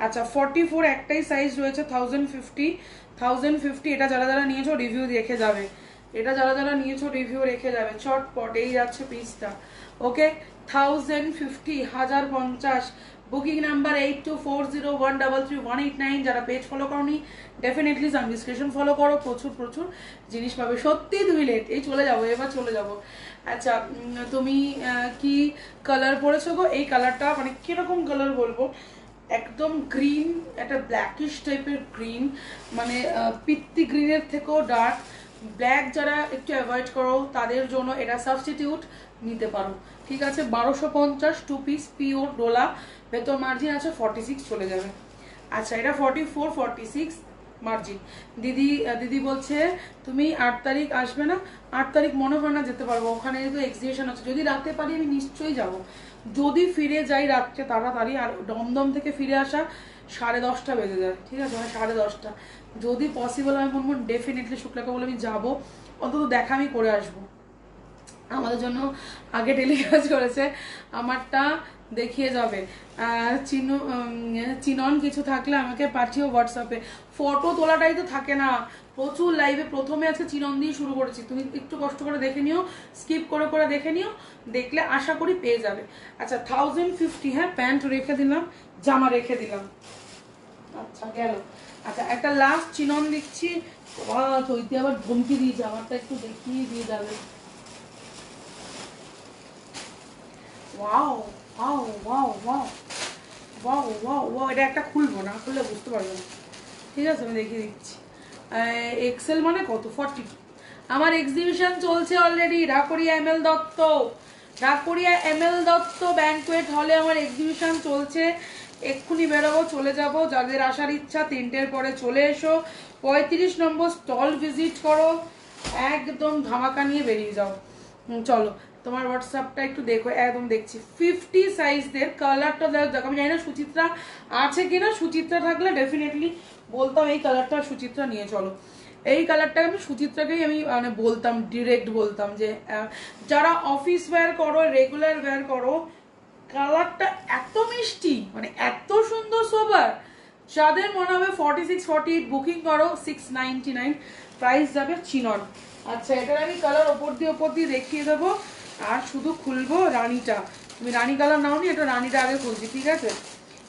আচ্ছা, 44 একটাই সাইজ রয়েছে, 1050। এটা যারা যারা নিয়েছো রিভিউ রেখে যাবে, এটা যারা যারা নিয়েছো রিভিউ রেখে যাবে চটপট। এই যাচ্ছে পিসটা, ওকে। 1050, 1050। Booking number 8240133189। যারা পেজ ফলো করনি, ডেফিনেটলি সাবস্ক্রিপশন ফলো করো, প্রচুর প্রচুর জিনিস পাবে। সত্যি তুমি লেট, এই চলে যাবো, এবার চলে যাবো। আচ্ছা, তুমি কি কালার পরেছো গো? এই কালারটা মানে কিরকম কালার বলবো, একদম গ্রিন, একটা ব্ল্যাকিশ টাইপের গ্রিন, মানে পিত্তি গ্রিনের থেকেও ডার্ক ব্ল্যাক। যারা একটু অ্যাভয়েড করো তাদের জন্য এটা সাবস্টিটিউট নিতে পারো। ঠিক আছে, 1250 2 পিস পিওর ডোলা, ভেতর মার্জিন আছে 46 চলে যাবে। আচ্ছা, এটা 44 46 মার্জিন। দিদি বলছে তুমি 8 তারিখ আসবে না? 8 তারিখ মনে হয় না যেতে পারবো, ওখানে যেহেতু এক্সিবিশন আছে। যদি রাতে পারি আমি নিশ্চয়ই যাব, যদি ফিরে যাই রাত্রে তাড়াতাড়ি। আর দমদম থেকে ফিরে আসা 10:30 বেজে যায়। ঠিক আছে, মানে 10:30। যদি পসিবল হয় মন ডেফিনেটলি শুক্লাকে বলে আমি যাবো, অন্তত দেখা আমি করে আসবো। আমাদের জন্য আগে টেলিকাস্ট করেছে, আমারটা দেখিয়ে যাবে। চিনন কিছু থাকলে আমাকে পাঠিও হোয়াটসঅ্যাপে। ফটো তোলাটাই তো থাকে না, প্রচুর লাইভে প্রথমে আজকে চিনন দিয়ে শুরু করেছি, তুমি একটু কষ্ট করে দেখে নিও, স্কিপ করে করে দেখে নিও, দেখলে আশা করি পেয়ে যাবে। আচ্ছা 1050, হ্যাঁ প্যান্ট রেখে দিলাম, জামা রেখে দিলাম, আচ্ছা গেল। আচ্ছা একটা লাস্ট চিনন দিচ্ছি, চৈতি আবার ধমকি দিয়েছে, আমারটা একটু দেখিয়ে দিয়ে যাবে। Wow wow wow wow wow wow wow, এটা একটা খুলবো, না খুললে বুঝতে পারবো না, ঠিক আছে আমি দেখিয়ে দিচ্ছি। এক্সেল মানে কত, 40। আমার এক্সিবিশন চলছে already, Dhakuria ML Dutta, Dhakuria ML Dutta banquet হলে আমার এক্সিবিশন চলছে। এক্ষুনি বেরোবো, চলে যাব, যাদের আসার ইচ্ছা 3টের পরে চলে এসো, 35 নম্বর স্টল ভিজিট করো, একদম ধামাকা নিয়ে বেরিয়ে যাও। চলো তোমার হোয়াটসঅ্যাপটা একটু দেখো, একদম দেখছি 50 সাইজদের, কালারটা দেখো, আমি জানি না সুচিত্রা আছে কিনা, সুচিত্রা থাকলে ডেফিনেটলি বলতাম এই কালারটা সুচিত্রা নিয়ে চলো। এই কালারটা আমি সুচিত্রাকেই আমি মানে বলতাম, ডিরেক্ট বলতাম যে যারা অফিস ওয়্যার করো, রেগুলার ওয়্যার করো, কালারটা এত মিষ্টি, মানে এত সুন্দর সোবার, যাদের মনে হবে 46 48 বুকিং করো, 699 প্রাইস যাবে চিনন। আচ্ছা এটার আমি কালার ওপর দিয়ে দেখিয়ে দেবো, আর শুধু খুলবো রানীটা, তুমি রানী কালার নাও নি, এটা রানীটা আগে খুলছি, ঠিক আছে।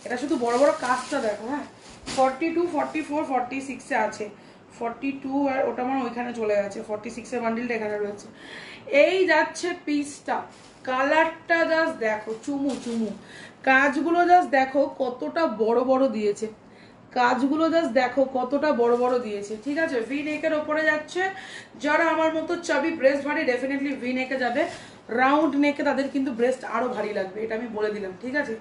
এটা শুধু বড় বড় কাজটা দেখো, হ্যাঁ 42 44 46-এ আছে, 42 আর ওটা আমার ওইখানে চলে গেছে, 46-এর বান্ডিলটা এখানে রয়েছে। এই যাচ্ছে পিসটা, কালারটা জাস্ট দেখো, চুমু চুমু, কাজগুলো জাস্ট দেখো কতটা বড় বড় দিয়েছে, কাজগুলো জাস্ট দেখো কতটা বড় বড় দিয়েছে, ঠিক আছে। ভি নেকের ওপরে যাচ্ছে, যারা আমার মতো চাবি ব্রেস্ট ভারী ডেফিনেটলি ভি নেকে যাবে, রাউন্ড নেকে তাদের কিন্তু ব্রেস্ট আরো ভারী লাগবে, এটা আমি বলে দিলাম, ঠিক আছে।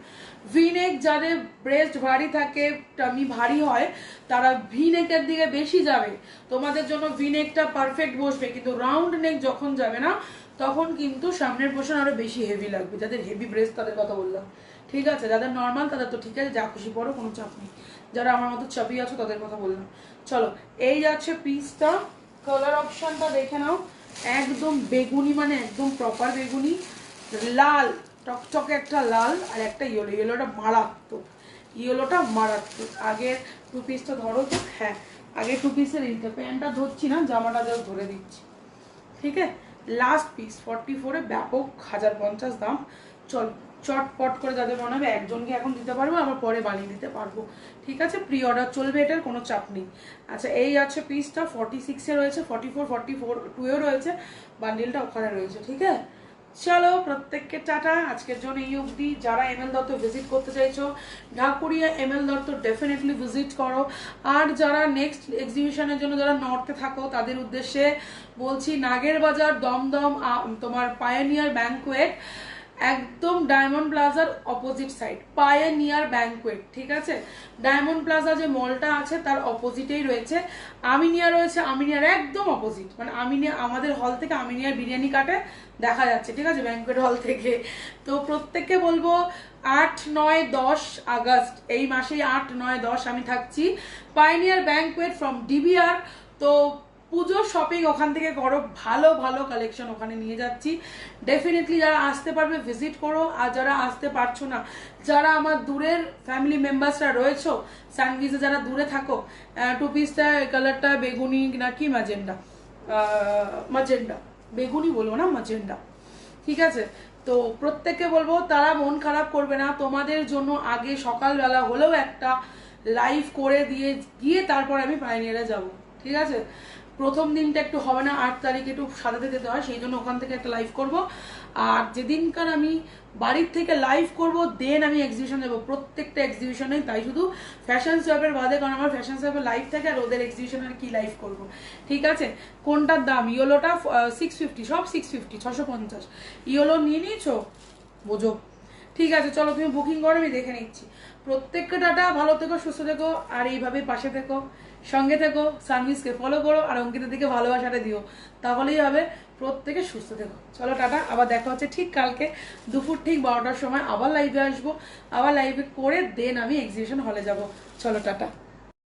ভি নেক যাদের ব্রেস্ট ভারী থাকে, টামি ভারী হয়, তারা ভি নেকের দিকে বেশি যাবে, তোমাদের জন্য ভি নেকটা পারফেক্ট বসবে, কিন্তু রাউন্ড নেক যখন যাবে না তখন কিন্তু সামনের পোর্শন আরো বেশি হেভি লাগবে, যাদের হেভি ব্রেস্ট তাদের কথা বললাম, ঠিক আছে। যাদের নর্মাল তাদের তো ঠিক আছে, যা খুশি পড়ো, কোনো চাপ নেই, যারা আমার মতো চাবি আছো তাদের কথা বললাম। চলো এই যাচ্ছে পিসটা, কালার অপশনটা দেখে নাও, একদম বেগুনি, মানে একদম প্রপার বেগুনি, লাল টকটকে একটা লাল, আর একটা ইয়েলো, ইয়েলোটা মারাত্মক, ইয়েলোটা মারাত্মক। আগের টু পিসটা ধরো তো, হ্যাঁ আগে টু পিসের এইটা, প্যান্টটা ধরছি না, জামাটা যাও ধরে দিচ্ছি, ঠিক আছে। লাস্ট পিস 44-এ, ব্যাপক 1050 দাম। চল চটপট করে যাদের মনে হবে একজনকে এখন দিতে পারবো, আবার পরে বানিয়ে দিতে পারবো, ঠিক আছে, প্রি অর্ডার চলবে, এটার কোনো চাপ নেই। আচ্ছা এই আছে পিসটা, 46-এ রয়েছে, 44 42-এও রয়েছে, বান্ডিলটা ওখানে রয়েছে, ঠিক আছে। চলো প্রত্যেককে টাটা, আজকের জন্য এই অবধি। যারা এমএল দত্ত ভিজিট করতে চাইছো, Dhakuria ML Dutta definitely visit করো। আর যারা নেক্সট এক্সিবিশনের জন্য যারা নর্থে থাকো, তাদের উদ্দেশ্যে বলছি, নাগের বাজার দমদম তোমার পায়োনিয়ার ব্যাংকুয়েট, একদম ডায়মন্ড প্লাজার অপোজিট সাইড, পায়োনিয়ার ব্যাংকুয়েট, ঠিক আছে। ডায়মন্ড প্লাজা যে মলটা আছে তার অপোজিটেই রয়েছে, আমিনিয়া রয়েছে, আমিনিয়ার একদম অপোজিট, মানে আমিনিয়া আমাদের হল থেকে আমিনিয়ার বিরিয়ানি কাটে দেখা যাচ্ছে, ঠিক আছে, ব্যাংকুয়েট হল থেকে। তো প্রত্যেককে বলবো 8 9 10 আগস্ট, এই মাসেই 8 9 10 আমি থাকছি পায়োনিয়ার ব্যাংকুয়েট ফ্রম ডিবিআর। তো পুজোর শপিং ওখান থেকে করো, ভালো ভালো কালেকশন ওখানে নিয়ে যাচ্ছি, ডেফিনেটলি যারা আসতে পারবে ভিজিট করো। আর যারা আসতে পারছো না, যারা আমার দূরের ফ্যামিলি মেম্বার্সরা রয়েছো, স্যান্ডউইচে যারা দূরে থাকো, টু পিসটা কালারটা বেগুনি নাকি ম্যাজেন্ডা, ম্যাজেন্ডা, বেগুনি বলবো না, ম্যাজেন্ডা, ঠিক আছে। তো প্রত্যেককে বলবো তারা মন খারাপ করবে না, তোমাদের জন্য আগে সকালবেলা হলেও একটা লাইভ করে দিয়ে গিয়ে তারপর আমি পায়োনিয়ারে যাব, ঠিক আছে। প্রথম দিনটা একটু হবে না, 8 তারিখে একটু সাজাতে যেতে হয়, সেই জন্য ওখান থেকে একটা লাইভ করব। আর যেদিনকার আমি বাড়ির থেকে লাইভ করব দেন আমি এক্সিবিশন যাবো, প্রত্যেকটা এক্সিবিশনে, তাই শুধু ফ্যাশন সোয়াপের বাদে, কারণ আমার ফ্যাশন সোয়াপের লাইভ থাকে, আর ওদের এক্সিবিশনের কি লাইভ করব, ঠিক আছে। কোনটার দাম, ইয়েলোটা 650, সব 650, 650, ইয়েলো নিয়ে নিয়েছো বোঝো, ঠিক আছে। চলো তুমি বুকিং করো, আমি দেখে নিচ্ছি। প্রত্যেককে টাটা, ভালো থেকো, সুস্থ থেকো, আর এইভাবে পাশে থেকো, সঙ্গে থেকো, সার্ভিসকে ফলো করো, আর অঙ্কিতের দিকে ভালোবাসাটা দিও, তাহলেই হবে। প্রত্যেকে সুস্থ থেকো, চলো টাটা, আবার দেখা হচ্ছে ঠিক কালকে দুপুর ঠিক 12টার সময়, আবার লাইভে আসবো, আবার লাইভে করে দেন আমি এক্সিবিশন হলে যাব, চলো টাটা।